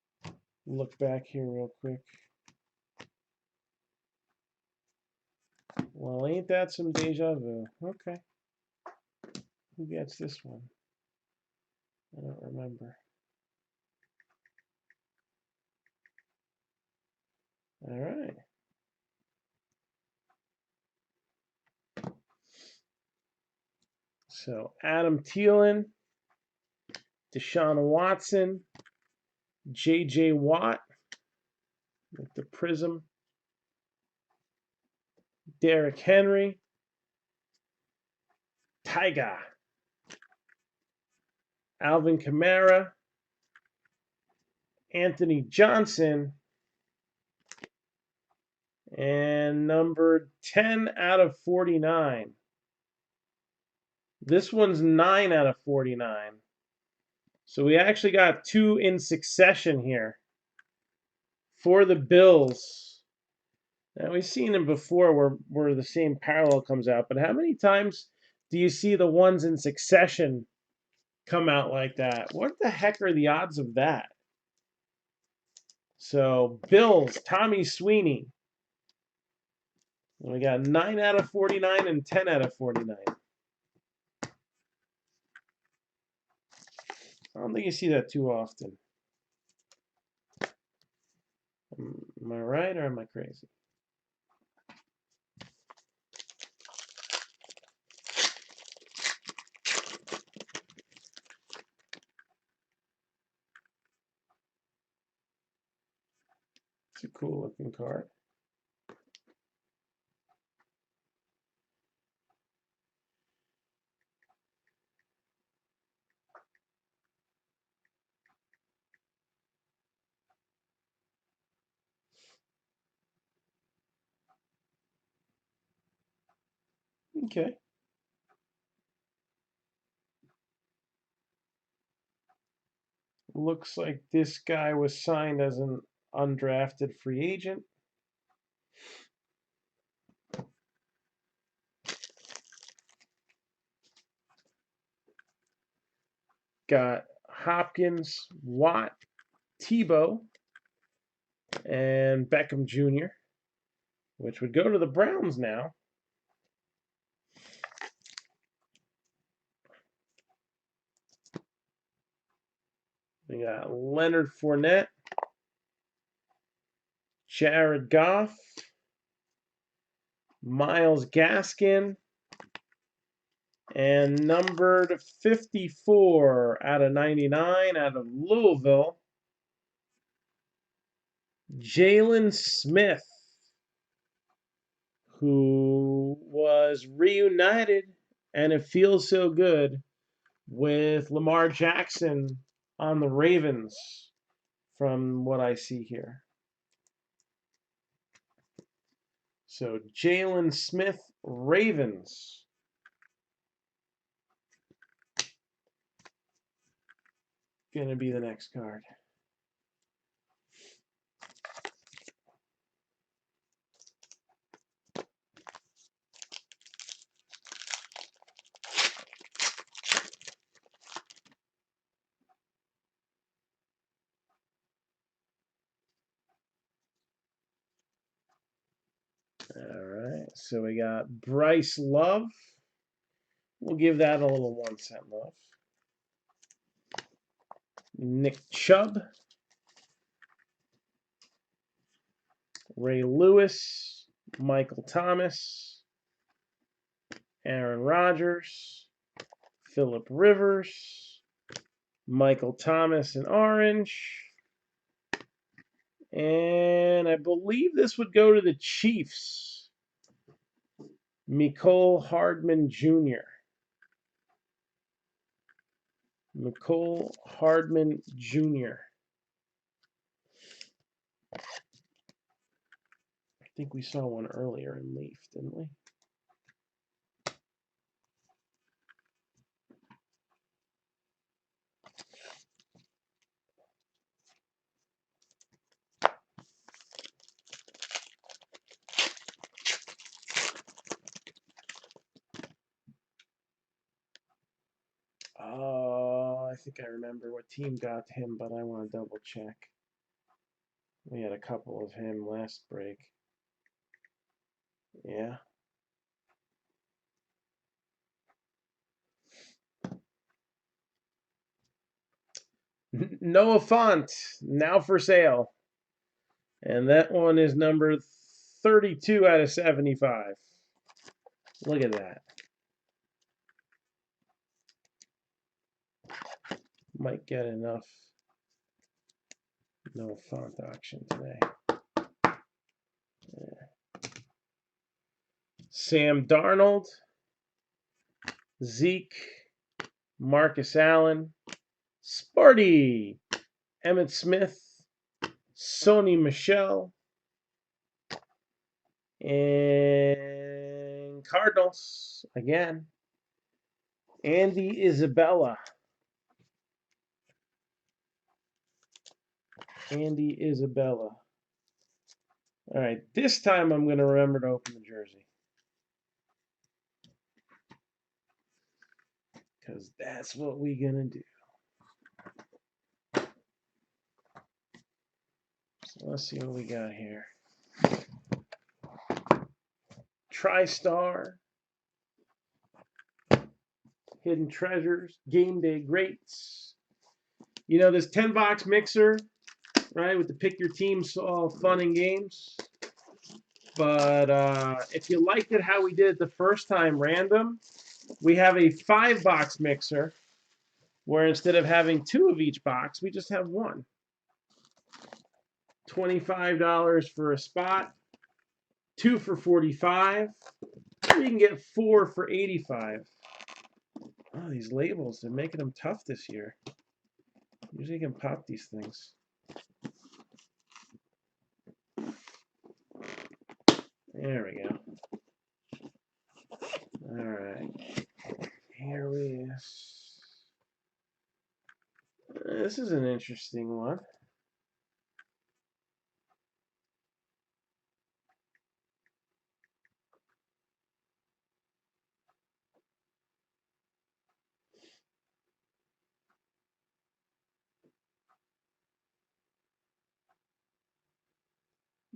look back here real quick. Well, ain't that some deja vu? Okay. Who gets this one? I don't remember. All right. So Adam Thielen, Deshaun Watson, J.J. Watt with the Prism, Derrick Henry, Tyga, Alvin Kamara, Anthony Johnson, and number 10 out of 49. This one's 9 out of 49. So we actually got 2 in succession here for the Bills. Now, we've seen them before where the same parallel comes out, but how many times do you see the ones in succession come out like that? What the heck are the odds of that? So, Bills, Tommy Sweeney. We got 9 out of 49 and 10 out of 49. I don't think you see that too often. Am I right or am I crazy? It's a cool looking card. Okay. Looks like this guy was signed as an undrafted free agent. Got Hopkins, Watt, Tebow, and Beckham Jr., which would go to the Browns now. We got Leonard Fournette, Jared Goff, Myles Gaskin, and numbered 54 out of 99 out of Louisville, Jalen Smith, who was reunited, and it feels so good, with Lamar Jackson on the Ravens from what I see here. So Jalen Smith, Ravens. Going to be the next card. All right, so we got Bryce Love. We'll give that a little 1 cent love. Nick Chubb. Ray Lewis. Michael Thomas. Aaron Rodgers. Phillip Rivers. Michael Thomas in orange. And I believe this would go to the Chiefs. Mecole Hardman Jr. Mecole Hardman Jr. I think we saw one earlier in Leaf, didn't we? Oh, I think I remember what team got him, but I want to double check. We had a couple of him last break. Yeah. Noah Font, now for sale. And that one is number 32 out of 75. Look at that. Might get enough Noah Font auction today. Yeah. Sam Darnold, Zeke, Marcus Allen, Sparty, Emmitt Smith, Sony Michel, and Cardinals again. Andy Isabella. Andy Isabella. All right, this time I'm going to remember to open the jersey. Because that's what we're going to do. So let's see what we got here. TriStar. Hidden Treasures. Game Day Greats. You know, this 10-box mixer, right, with the pick your teams, all fun and games. But if you liked it how we did it the first time random, we have a 5-box mixer where instead of having 2 of each box, we just have 1. $25 for a spot, 2 for $45. Or you can get 4 for $85. Oh, these labels, they're making them tough this year. Usually you can pop these things. There we go. All right. Here we go. This is an interesting one.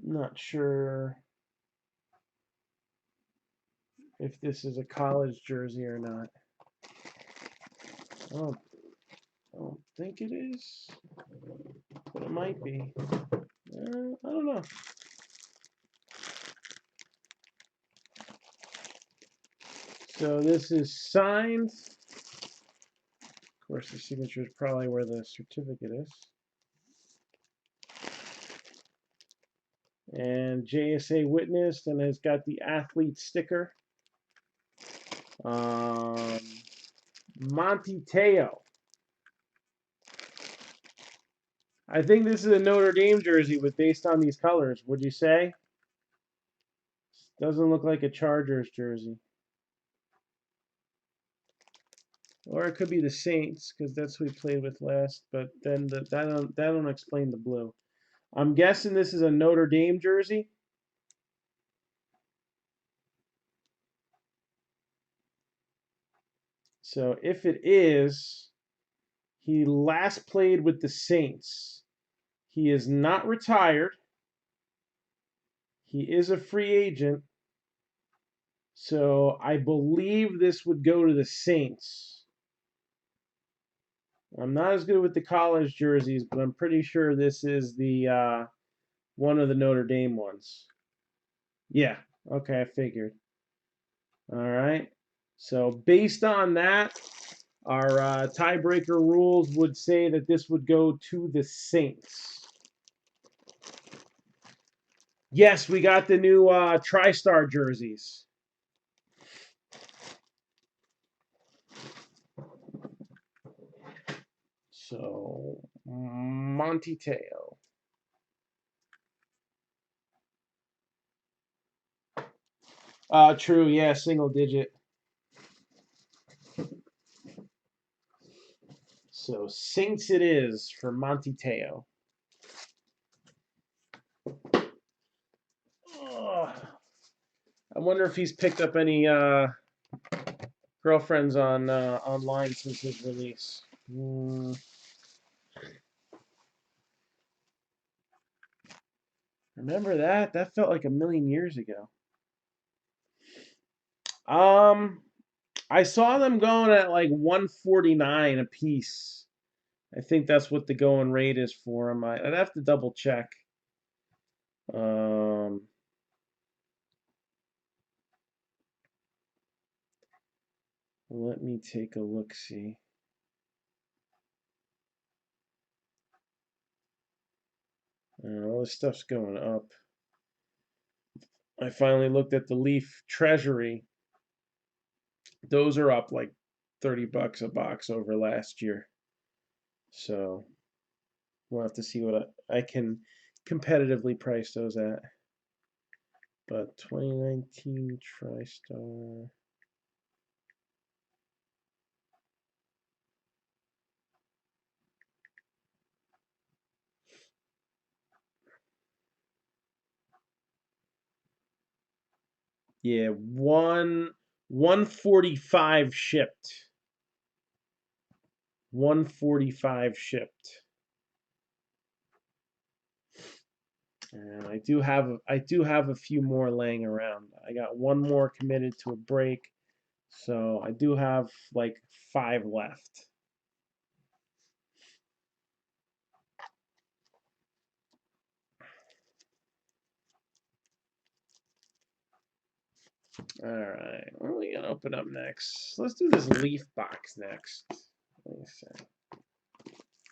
Not sure if this is a college jersey or not. I don't think it is, but it might be. I don't know. So this is signed. Of course, the signature is probably where the certificate is. And JSA witnessed, and has got the athlete sticker. Monty Teo. I think this is a Notre Dame jersey with based on these colors. Would you say? Doesn't look like a Chargers jersey. Or it could be the Saints, because that's who we played with last. But then that don't explain the blue. I'm guessing this is a Notre Dame jersey. So if it is, he last played with the Saints. He is not retired. He is a free agent. So I believe this would go to the Saints. I'm not as good with the college jerseys, but I'm pretty sure this is the one of the Notre Dame ones. Yeah, okay, I figured. All right. So based on that, our tiebreaker rules would say that this would go to the Saints. Yes, we got the new TriStar jerseys. So, Monty Teo. True, yeah, single digit. So, Saints it is for Monty Teo. Oh, I wonder if he's picked up any girlfriends on online since his release. Remember that? That felt like a million years ago. I saw them going at like 149 a piece. I think that's what the going rate is for them. I'd have to double check. Let me take a look, see. All this stuff's going up. I finally looked at the Leaf Treasury. Those are up like $30 a box over last year. So we'll have to see what I can competitively price those at. But 2019 TriStar. Yeah, 145 shipped. 145 shipped. And I do have a few more laying around. I got one more committed to a break. So I do have like 5 left. All right, what are we gonna open up next? Let's do this leaf box next. Let me see.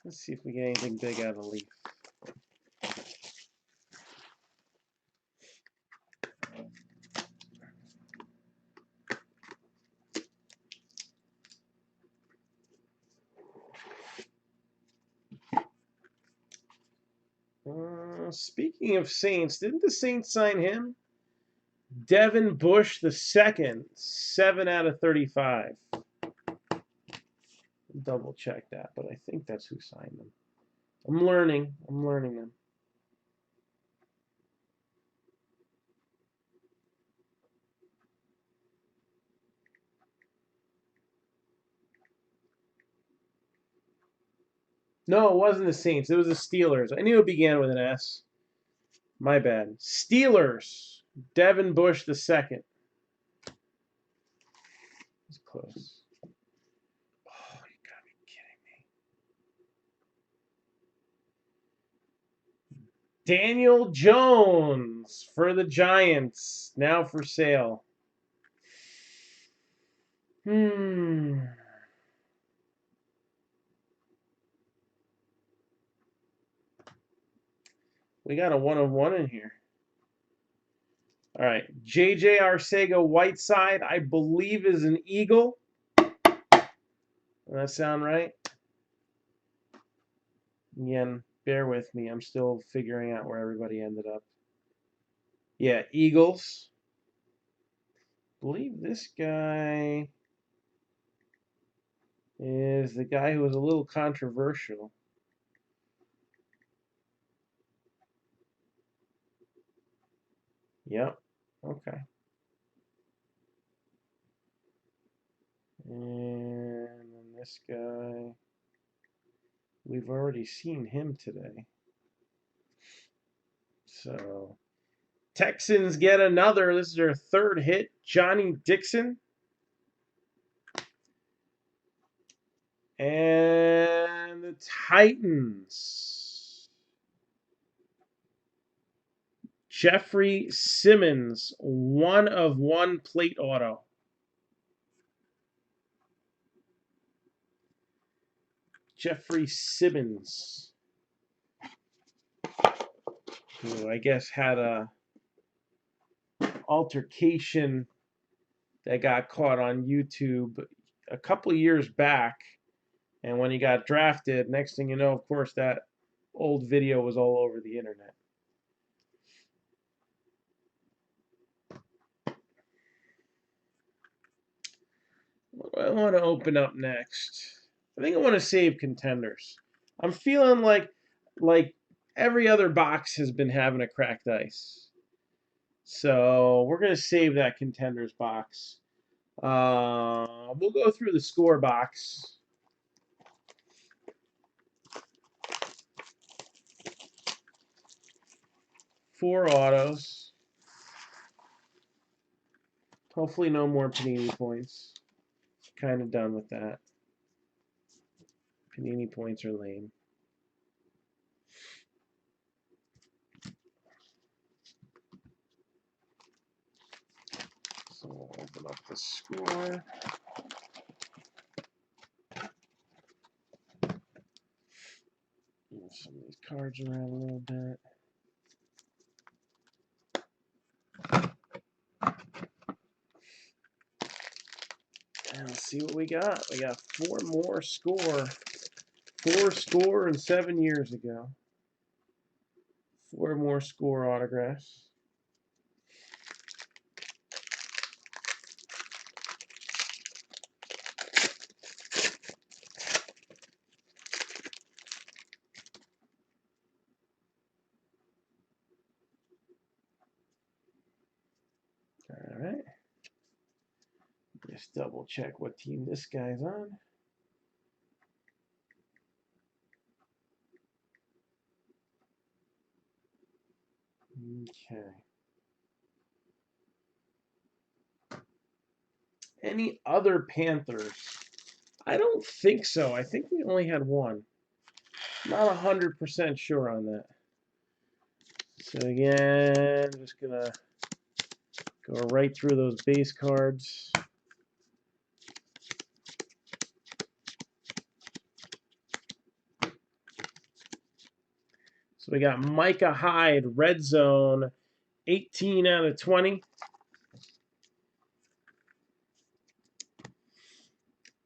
Let's see if we get anything big out of the leaf. Speaking of Saints, didn't the Saints sign him? Devin Bush the second, 7 out of 35. Double check that, but I think that's who signed them. I'm learning them. No, it wasn't the Saints. It was the Steelers. I knew it began with an S. My bad. Steelers. Devin Bush the second. It's close. Oh, you gotta be kidding me. Daniel Jones for the Giants. Now for sale. We got a 1-of-1 in here. All right. J.J. Arcega-Whiteside, I believe, is an Eagle. Does that sound right? Again, bear with me. I'm still figuring out where everybody ended up. Yeah, Eagles. I believe this guy is the guy who was a little controversial. Yep. Okay. And then this guy, we've already seen him today. So, Texans get another. This is their third hit. Johnny Dixon. And the Titans. Jeffrey Simmons, 1-of-1 plate auto. Jeffrey Simmons, who I guess had a altercation that got caught on YouTube a couple of years back. And when he got drafted, next thing you know, of course, that old video was all over the internet. What do I want to open up next? I think I want to save contenders. I'm feeling like every other box has been having a cracked ice. So we're going to save that contenders box. We'll go through the score box. Four autos. Hopefully no more Panini points. Kind of done with that. Panini points are lame. So we'll open up the score. Move some of these cards around a little bit. And let's see what we got. We got 4 more score. 4 score and 7 years ago. 4 more score autographs. All right. Just double check what team this guy's on. Okay. Any other Panthers? I don't think so. I think we only had one. Not 100% sure on that. So again, just gonna go right through those base cards. So we got Micah Hyde, red zone, 18 out of 20.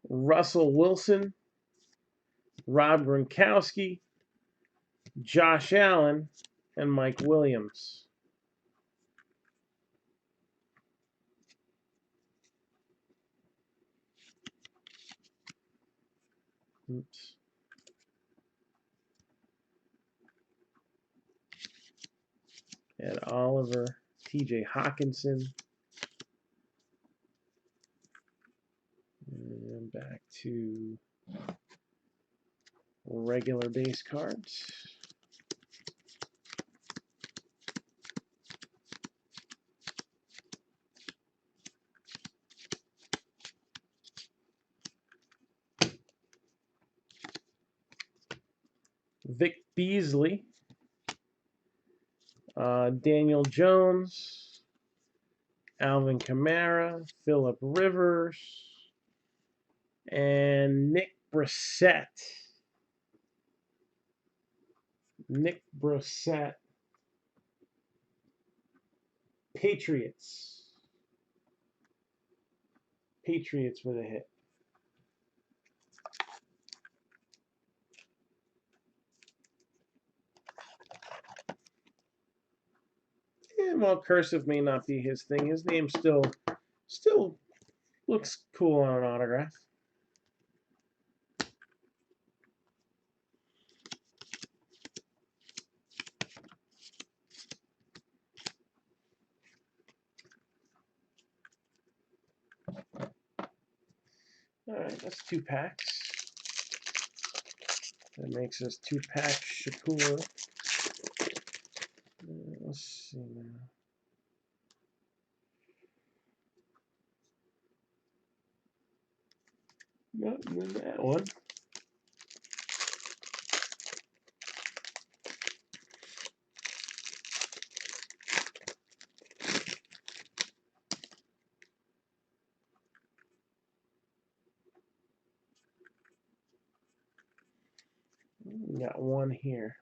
Russell Wilson, Rob Gronkowski, Josh Allen, and Mike Williams. Oops. Ed Oliver, TJ Hawkinson. And back to regular base cards. Vic Beasley, Daniel Jones, Alvin Kamara, Phillip Rivers, and Nick Brissett. Nick Brissett, Patriots. Patriots with a hit. And while cursive may not be his thing, his name still looks cool on an autograph. All right, that's 2 packs. That makes us 2 packs Shakur. Let's see now. Nothing in that one. Got one here.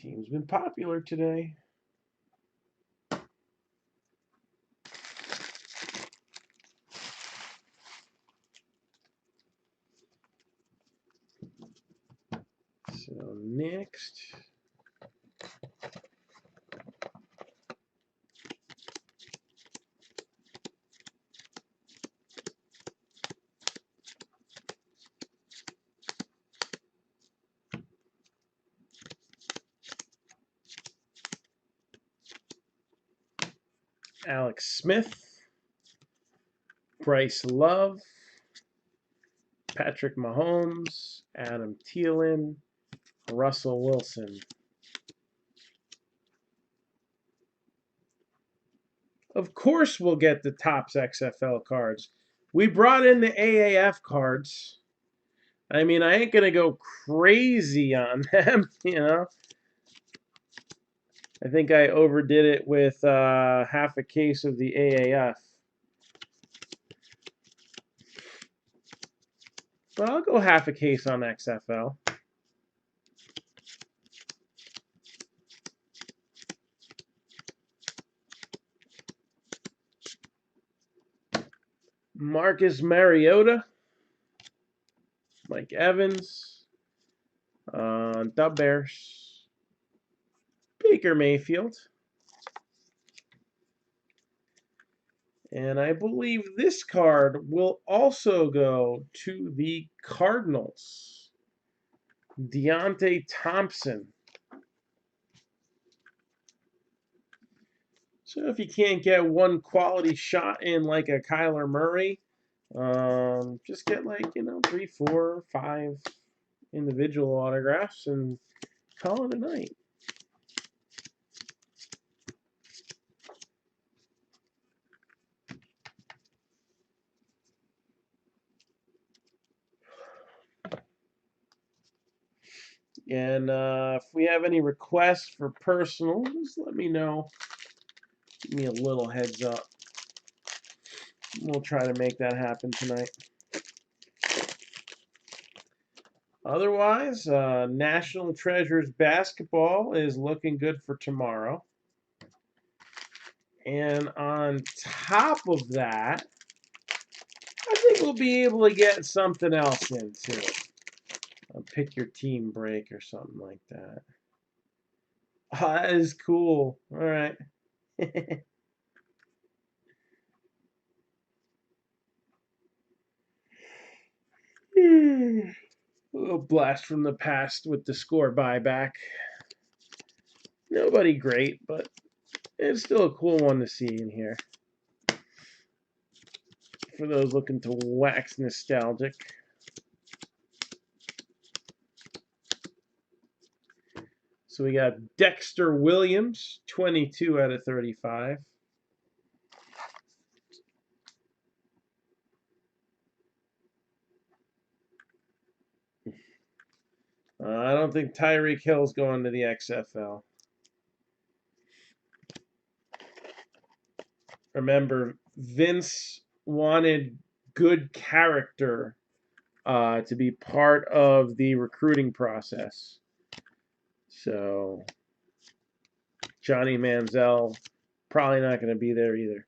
Team's been popular today. So next, Alex Smith, Bryce Love, Patrick Mahomes, Adam Thielen, Russell Wilson. Of course we'll get the Topps XFL cards. We brought in the AAF cards. I mean, I ain't going to go crazy on them, you know. I think I overdid it with half a case of the AAF. But I'll go half a case on XFL. Marcus Mariota, Mike Evans, the Bears, Baker Mayfield, And I believe this card will also go to the Cardinals. Deontay Thompson. So if you can't get one quality shot in like a Kyler Murray, just get like, 3, 4, 5 individual autographs and call it a night. And if we have any requests for personal, just let me know. Give me a little heads up. We'll try to make that happen tonight. Otherwise, National Treasures basketball is looking good for tomorrow. And on top of that, I think we'll be able to get something else in too. Pick your team break or something like that. Oh, that is cool. All right. A little blast from the past with the score buyback. Nobody great, but it's still a cool one to see in here. For those looking to wax nostalgic. So we got Dexter Williams, 22 out of 35. I don't think Tyreek Hill's going to the XFL. Remember, Vince wanted good character to be part of the recruiting process. So, Johnny Manziel probably not going to be there either.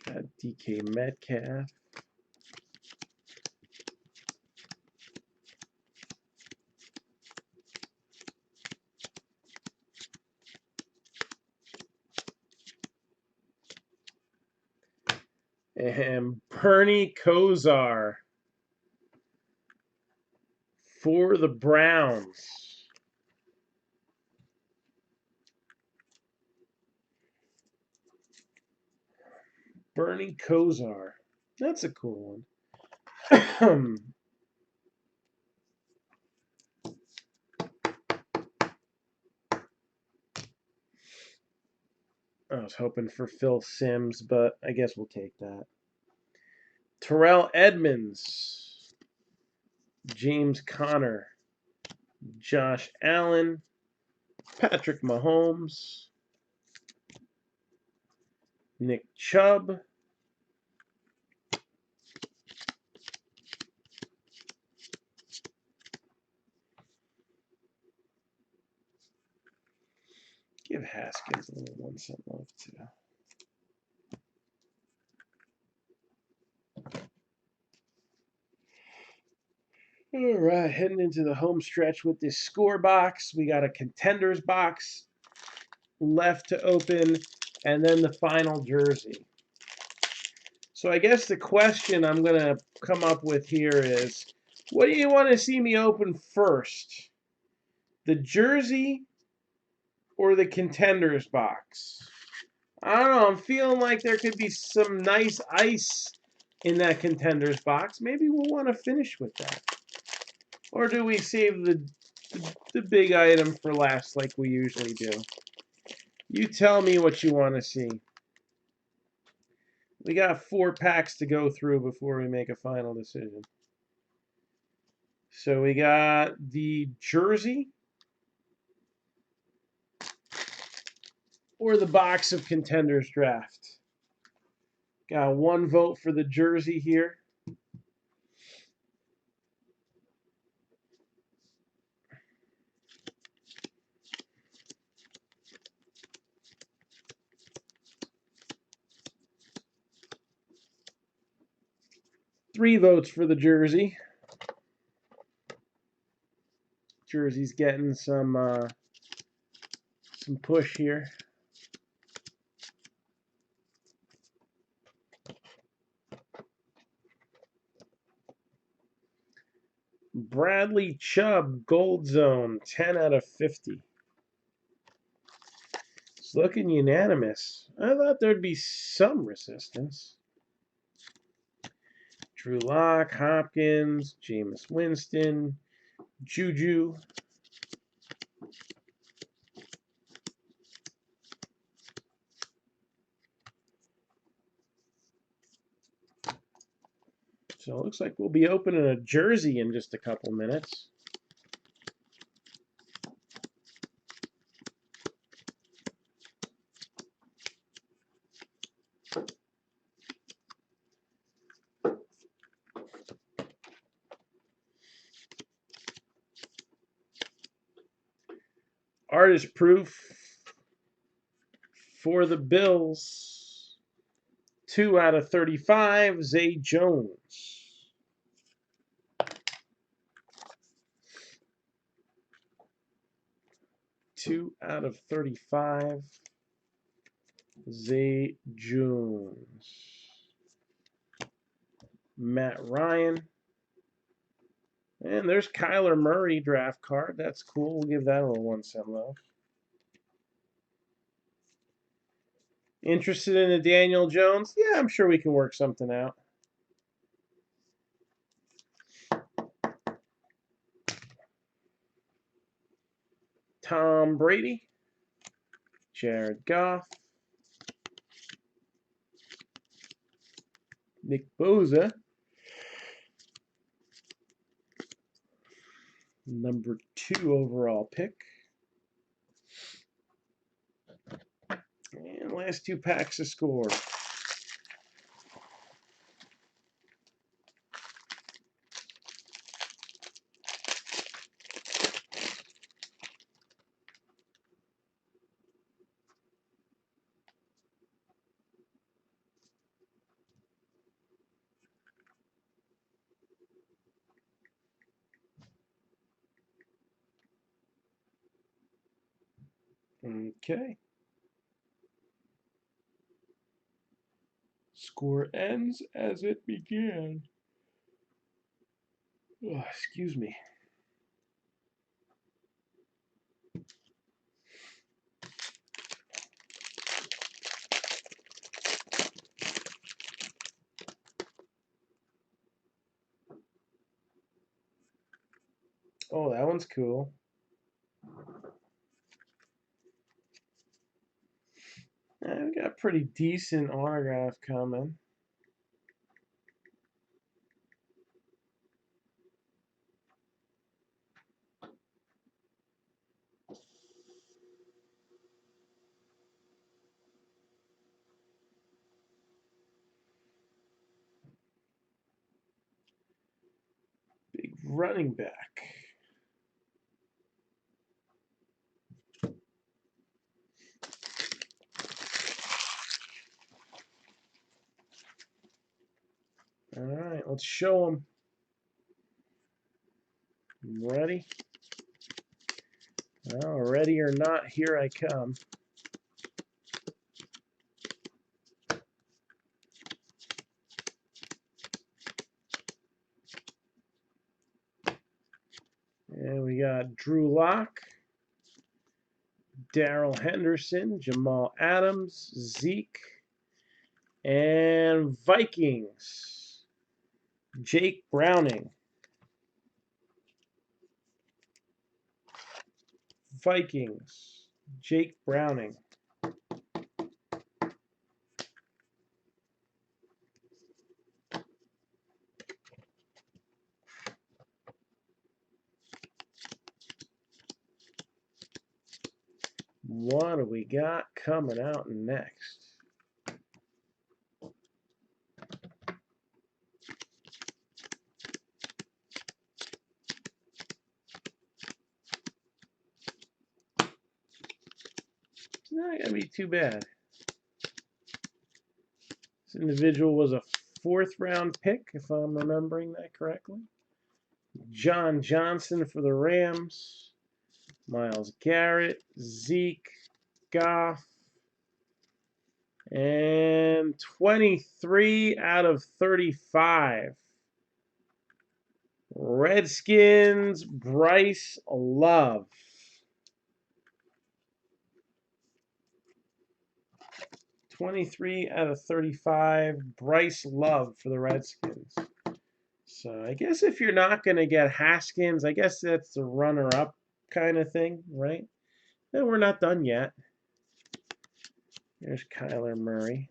Got DK Metcalf. And Bernie Kosar for the Browns. Bernie Kosar. That's a cool one. I was hoping for Phil Simms, but I guess we'll take that. Terrell Edmonds, James Conner, Josh Allen, Patrick Mahomes, Nick Chubb, give Haskins a little 1 cent love too. All right, heading into the home stretch with this score box. We got a contenders box left to open, and then the final jersey. So I guess the question I'm going to come up with here is, what do you want to see me open first? The jersey or the contenders box? I don't know. I'm feeling like there could be some nice ice in that contenders box. Maybe we'll want to finish with that. Or do we save the big item for last like we usually do? You tell me what you want to see. We got 4 packs to go through before we make a final decision. So we got the jersey or the box of contenders draft. Got 1 vote for the jersey here. Three votes for the jersey. Jersey's getting some some push here. Bradley Chubb, Gold Zone, 10 out of 50. It's looking unanimous. I thought there'd be some resistance. Drew Lock, Hopkins, Jameis Winston, Juju. So it looks like we'll be opening a jersey in just a couple minutes. Artist proof for the Bills. 2 out of 35, Zay Jones. Two out of 35, Zay Jones. Matt Ryan. And there's Kyler Murray draft card. That's cool. We'll give that a little 1 cent love. Interested in a Daniel Jones? Yeah, I'm sure we can work something out. Tom Brady. Jared Goff. Nick Bosa. Number 2 overall pick. And last 2 packs to score. Okay. Score ends as it began. Oh, excuse me. Oh, that one's cool. We got a pretty decent autograph coming. Big running back. All right, let's show them. Ready? Well, ready or not, here I come. And we got Drew Lock, Darrell Henderson, Jamal Adams, Zeke, and Vikings, Jake Browning. Vikings, Jake Browning. What do we got coming out next? It's not going to be too bad. This individual was a 4th round pick, if I'm remembering that correctly. John Johnson for the Rams. Myles Garrett, Zeke, Goff. And 23 out of 35. Redskins, Bryce Love. .23 out of 35, Bryce Love for the Redskins. So I guess if you're not going to get Haskins, I guess that's the runner-up kind of thing, right? And we're not done yet. There's Kyler Murray.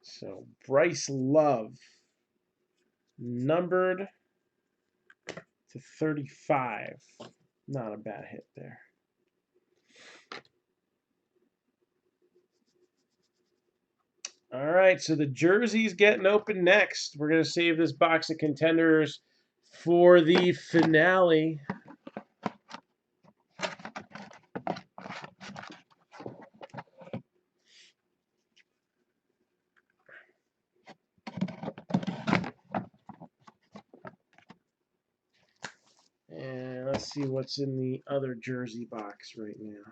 So Bryce Love, numbered to 35. Not a bad hit there. All right, so the jersey's getting open next. We're going to save this box of contenders for the finale. And let's see what's in the other jersey box right now.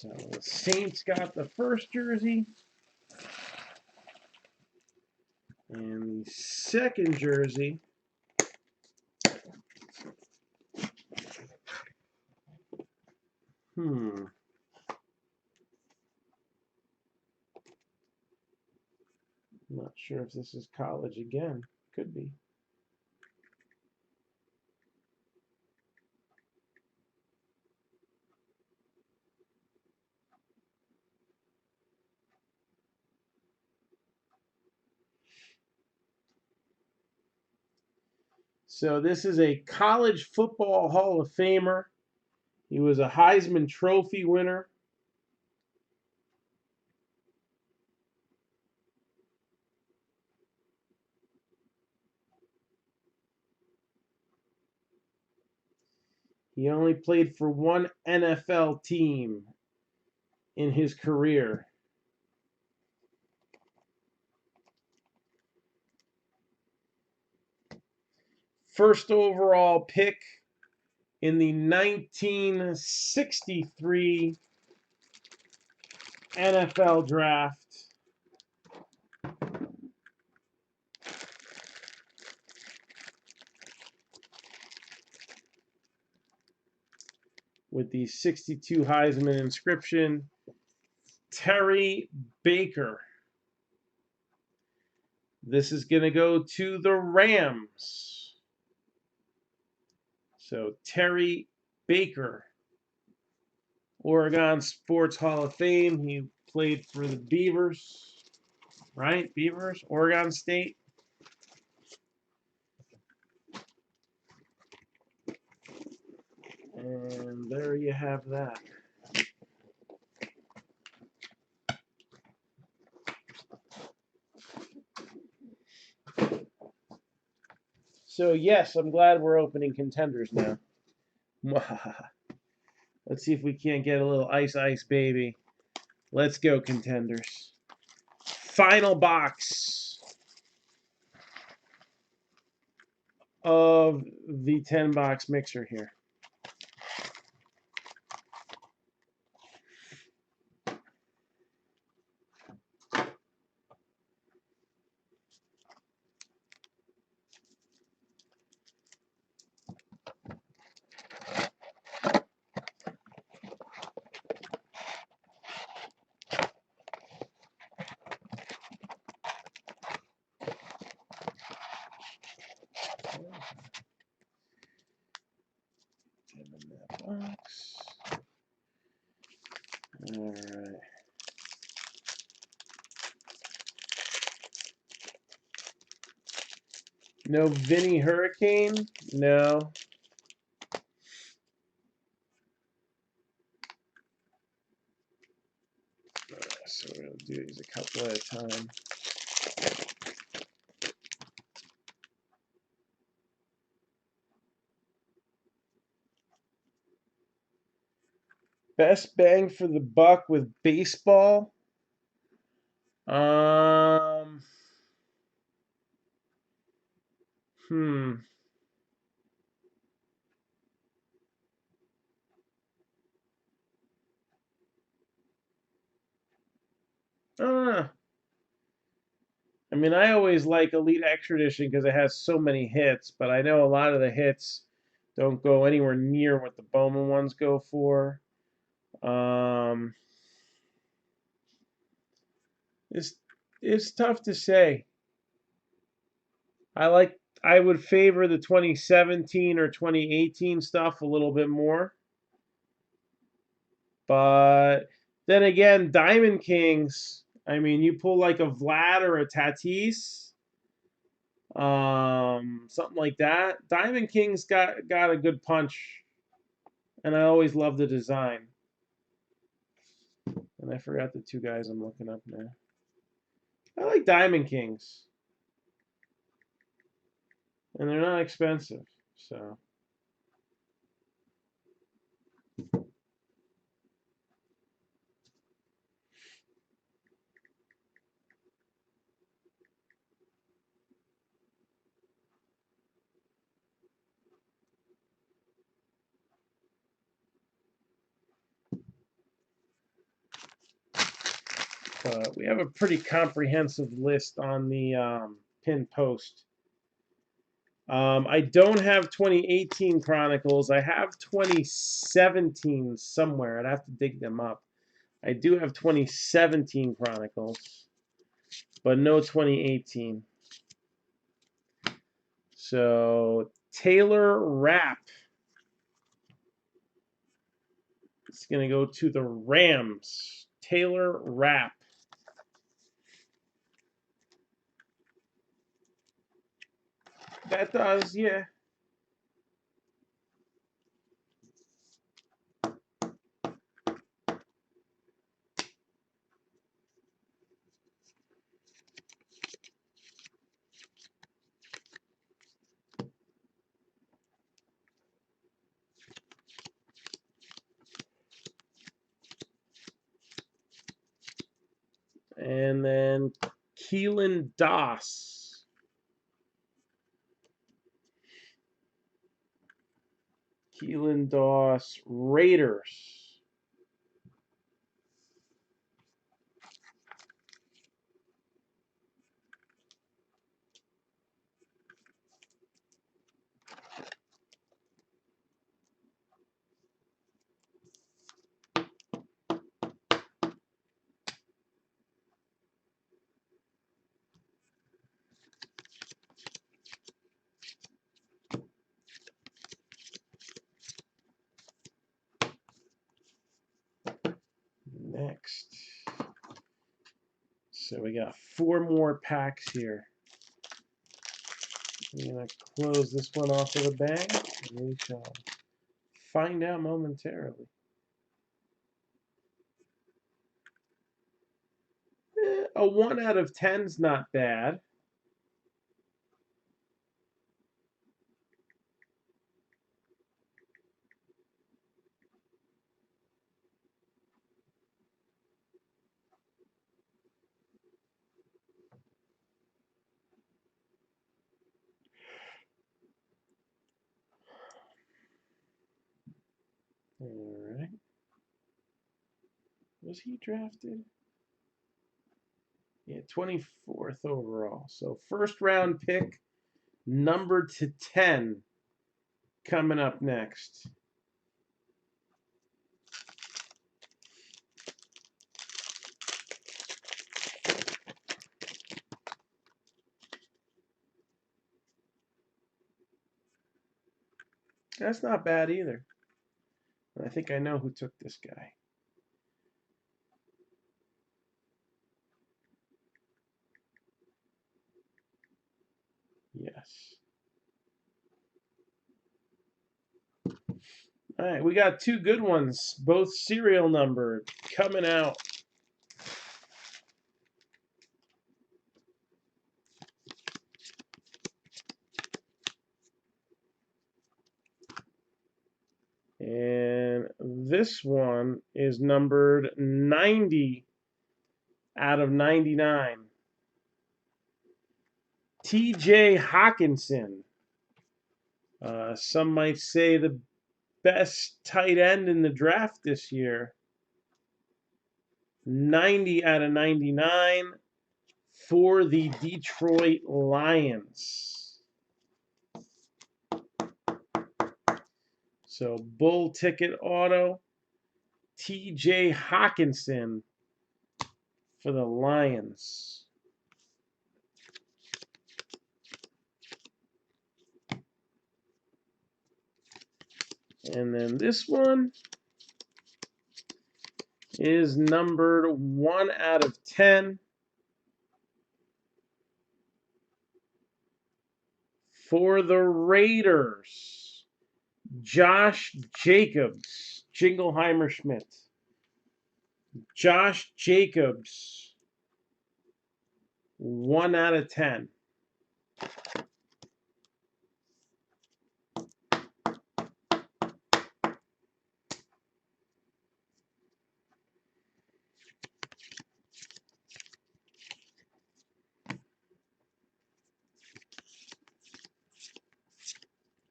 So the Saints got the first jersey. And the second jersey I'm not sure if this is college again. Could be. So this is a college football Hall of Famer. He was a Heisman Trophy winner. He only played for one NFL team in his career. First overall pick in the 1963 NFL Draft. With the 62 Heisman inscription, Terry Baker. This is going to go to the Rams. So Terry Baker, Oregon Sports Hall of Fame. He played for the Beavers, right? Beavers, Oregon State. And there you have that. So yes, I'm glad we're opening contenders now. Let's see if we can't get a little ice, baby. Let's go, contenders. Final box of the 10-box mixer here. Box. All right. No Vinny Hurricane? No. So we'll do these a couple at a time. Best bang for the buck with baseball. Um, hmm. Uh, I mean, I always like Elite Extra Edition because it has so many hits, but I know a lot of the hits don't go anywhere near what the Bowman ones go for. Um, it's it's tough to say. I would favor the 2017 or 2018 stuff a little bit more. But then again, Diamond Kings, I mean, you pull like a Vlad or a Tatis, something like that. Diamond Kings got a good punch, and I always love the design. And I forgot the two guys I'm looking up now. I like Diamond Kings, and they're not expensive, so. We have a pretty comprehensive list on the pin post. I don't have 2018 Chronicles. I have 2017 somewhere. I'd have to dig them up. I do have 2017 Chronicles, but no 2018. So Taylor Rapp. It's going to go to the Rams. Taylor Rapp. That does, yeah. And then Keelan Doss. Keelan Doss, Raiders. Next. So we got 4 more packs here. We're going to close this one off with a bang, and we shall find out momentarily. A 1 out of 10's not bad. All right. Was he drafted? Yeah, 24th overall. So first round pick, number to 10, coming up next. That's not bad either. I think I know who took this guy. Yes. All right, we got 2 good ones, both serial numbered, coming out. And This one is numbered 90 out of 99. TJ Hawkinson. Some might say the best tight end in the draft this year. 90 out of 99 for the Detroit Lions. So, bull ticket auto, TJ Hawkinson for the Lions. And then this one is numbered 1 out of 10 for the Raiders. Josh Jacobs, Jingleheimer Schmidt. Josh Jacobs, 1 out of 10.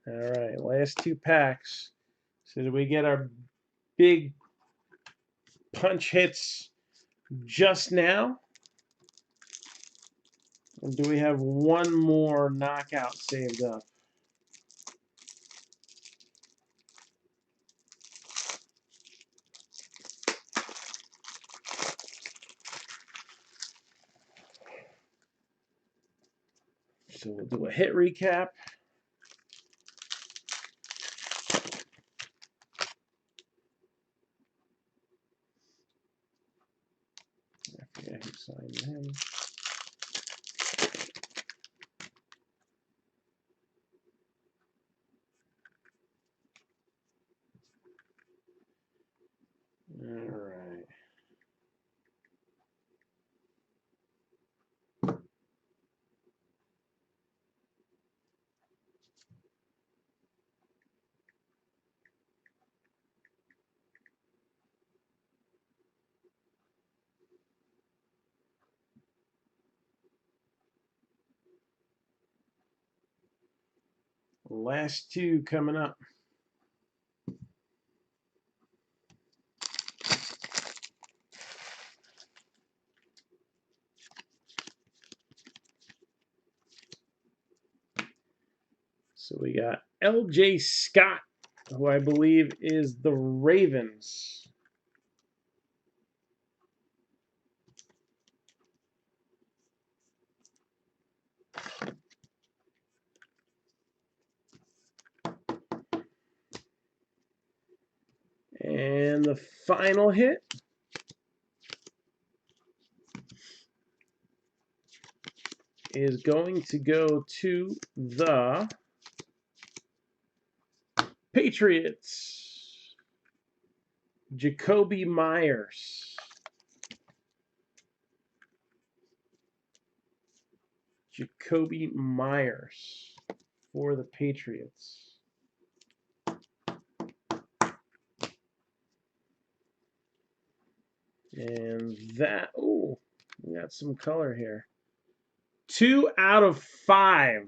All right, last 2 packs. So did we get our big punch hits just now? Or do we have one more knockout saved up? So we'll do a hit recap. I forget who signed him. All right. Last 2 coming up. So we got LJ Scott, who I believe is the Ravens. And the final hit is going to go to the Patriots. Jacoby Myers. Jacoby Myers for the Patriots. And that, oh, we got some color here. 2 out of 5.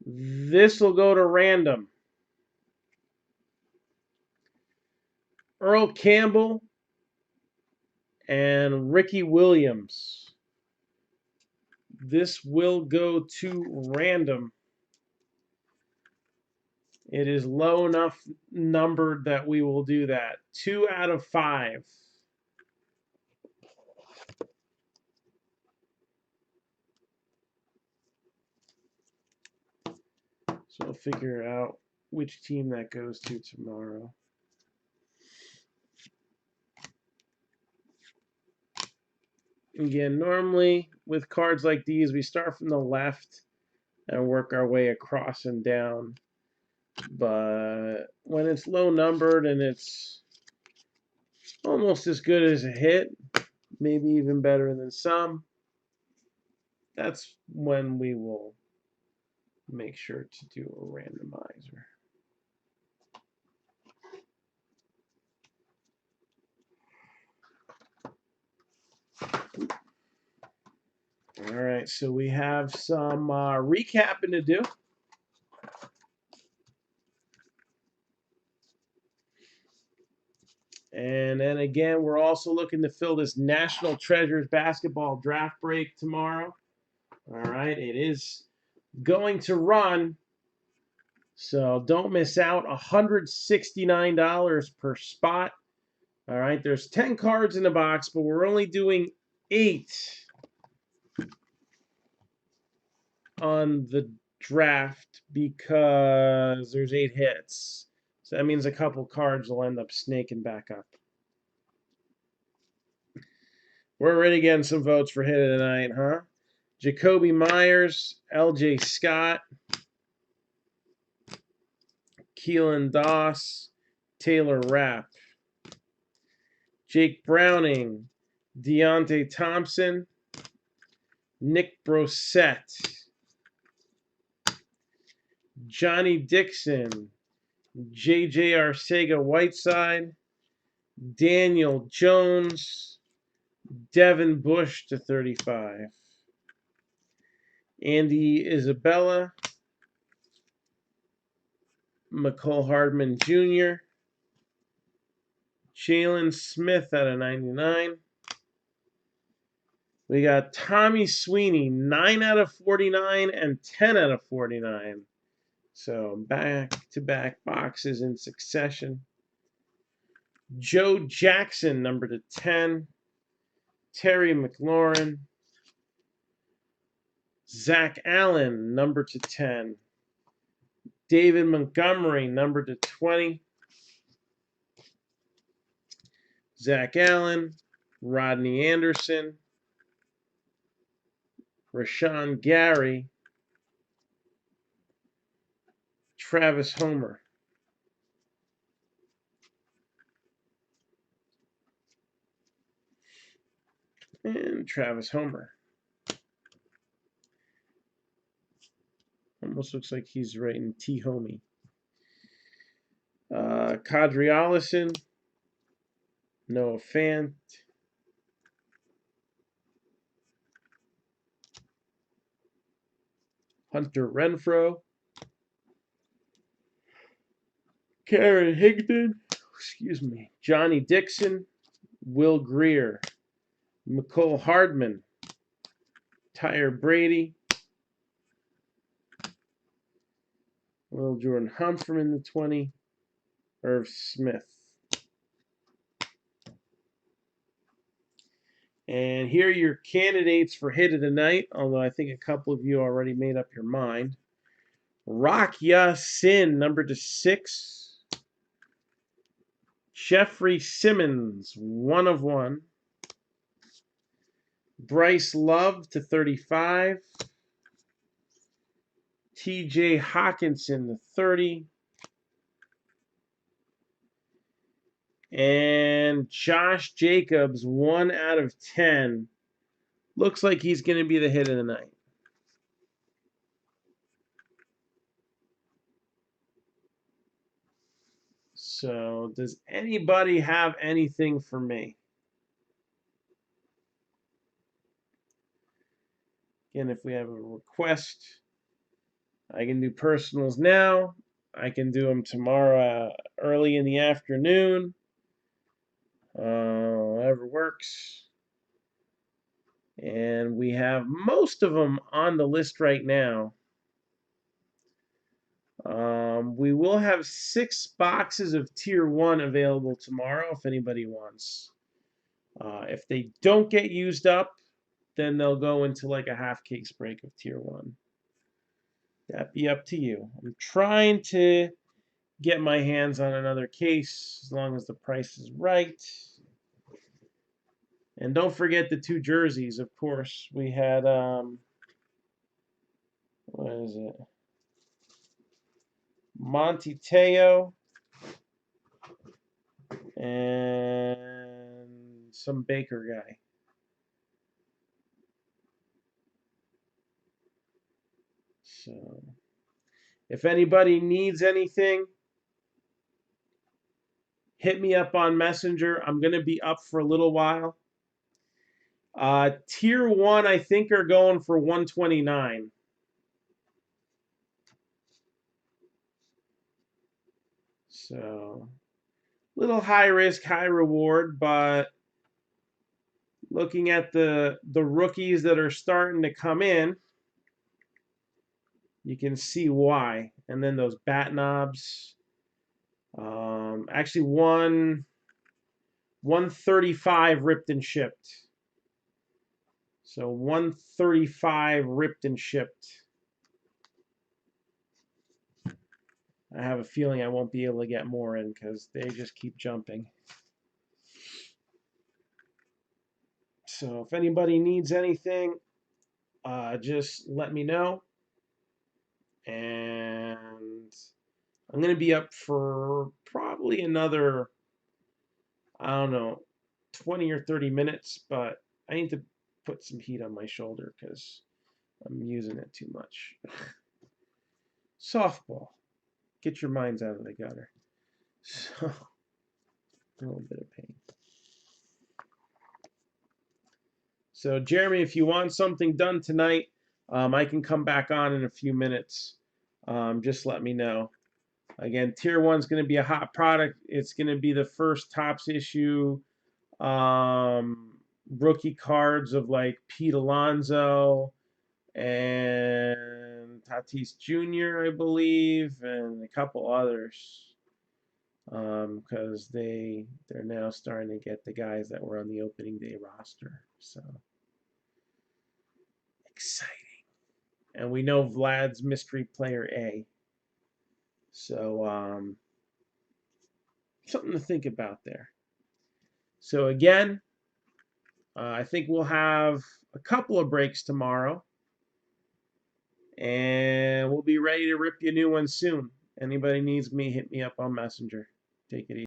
This will go to random. Earl Campbell and Ricky Williams. This will go to random. It is low enough numbered that we will do that. 2 out of 5. So we'll figure out which team that goes to tomorrow. Again, normally with cards like these, we start from the left and work our way across and down. But when it's low numbered and it's almost as good as a hit, maybe even better than some, that's when we will make sure to do a randomizer. right, so we have some recapping to do. And then again, we're also looking to fill this National Treasures basketball draft break tomorrow. All right, it is going to run, so don't miss out. $169 per spot. All right, there's 10 cards in the box, but we're only doing 8 on the draft because there's 8 hits. So that means a couple cards will end up snaking back up. We're already getting some votes for hit of the night, huh? Jacoby Myers, LJ Scott, Keelan Doss, Taylor Rapp, Jake Browning, Deontay Thompson, Nick Brosette, Johnny Dixon, J.J. Arcega-Whiteside, Daniel Jones, Devin Bush to 35, Andy Isabella, McCole Hardman Jr., Jalen Smith out of 99. We got Tommy Sweeney, 9 out of 49 and 10 out of 49. So back-to-back boxes in succession. Joe Jackson, number to 10. Terry McLaurin. Zach Allen, number to 10. David Montgomery, number to 20. Zach Allen. Rodney Anderson. Rashawn Gary. Travis Homer. And Travis Homer. Almost looks like he's writing T-Homie. Kadri Allison. Noah Fant. Hunter Renfrow. Karen Higdon. Excuse me. Johnny Dixon. Will Greer. McCole Hardman. Tyre Brady. Little Jordan Humphrey in the 20. Irv Smith. And here are your candidates for hit of the night, although I think a couple of you already made up your mind. Rock Ya-Sin, number to 6. Jeffrey Simmons, 1 of 1. Bryce Love to 35. TJ Hawkinson to 30. And Josh Jacobs, 1 out of 10. Looks like he's going to be the hit of the night. So, does anybody have anything for me? Again, if we have a request, I can do personals now. I can do them tomorrow early in the afternoon. Whatever works. And we have most of them on the list right now. We will have 6 boxes of Tier 1 available tomorrow if anybody wants. If they don't get used up, then they'll go into like a half case break of Tier 1. That'd be up to you. I'm trying to get my hands on another case as long as the price is right. And don't forget the 2 jerseys, of course. We had, what is it? Monty Teo and some Baker guy. So, if anybody needs anything, hit me up on Messenger. I'm going to be up for a little while. Tier 1, I think, are going for 129. So, little high risk, high reward, but looking at the rookies that are starting to come in, you can see why. And then those bat knobs. Actually, 135 ripped and shipped. So 135 ripped and shipped. I have a feeling I won't be able to get more in because they just keep jumping. So if anybody needs anything, just let me know. And I'm going to be up for probably another, I don't know, 20 or 30 minutes, but I need to put some heat on my shoulder because I'm using it too much. Softball. Get your minds out of the gutter. So, a little bit of pain. So, Jeremy, if you want something done tonight, I can come back on in a few minutes. Just let me know. Again, Tier 1 is going to be a hot product. It's going to be the first Topps issue rookie cards of like Pete Alonso and Tatis Jr., I believe, and a couple others. Because they're now starting to get the guys that were on the opening day roster. So exciting. And we know Vlad's mystery player A. So something to think about there. So again, I think we'll have a couple of breaks tomorrow. And we'll be ready to rip you a new one soon. Anybody needs me, hit me up on Messenger. Take it easy.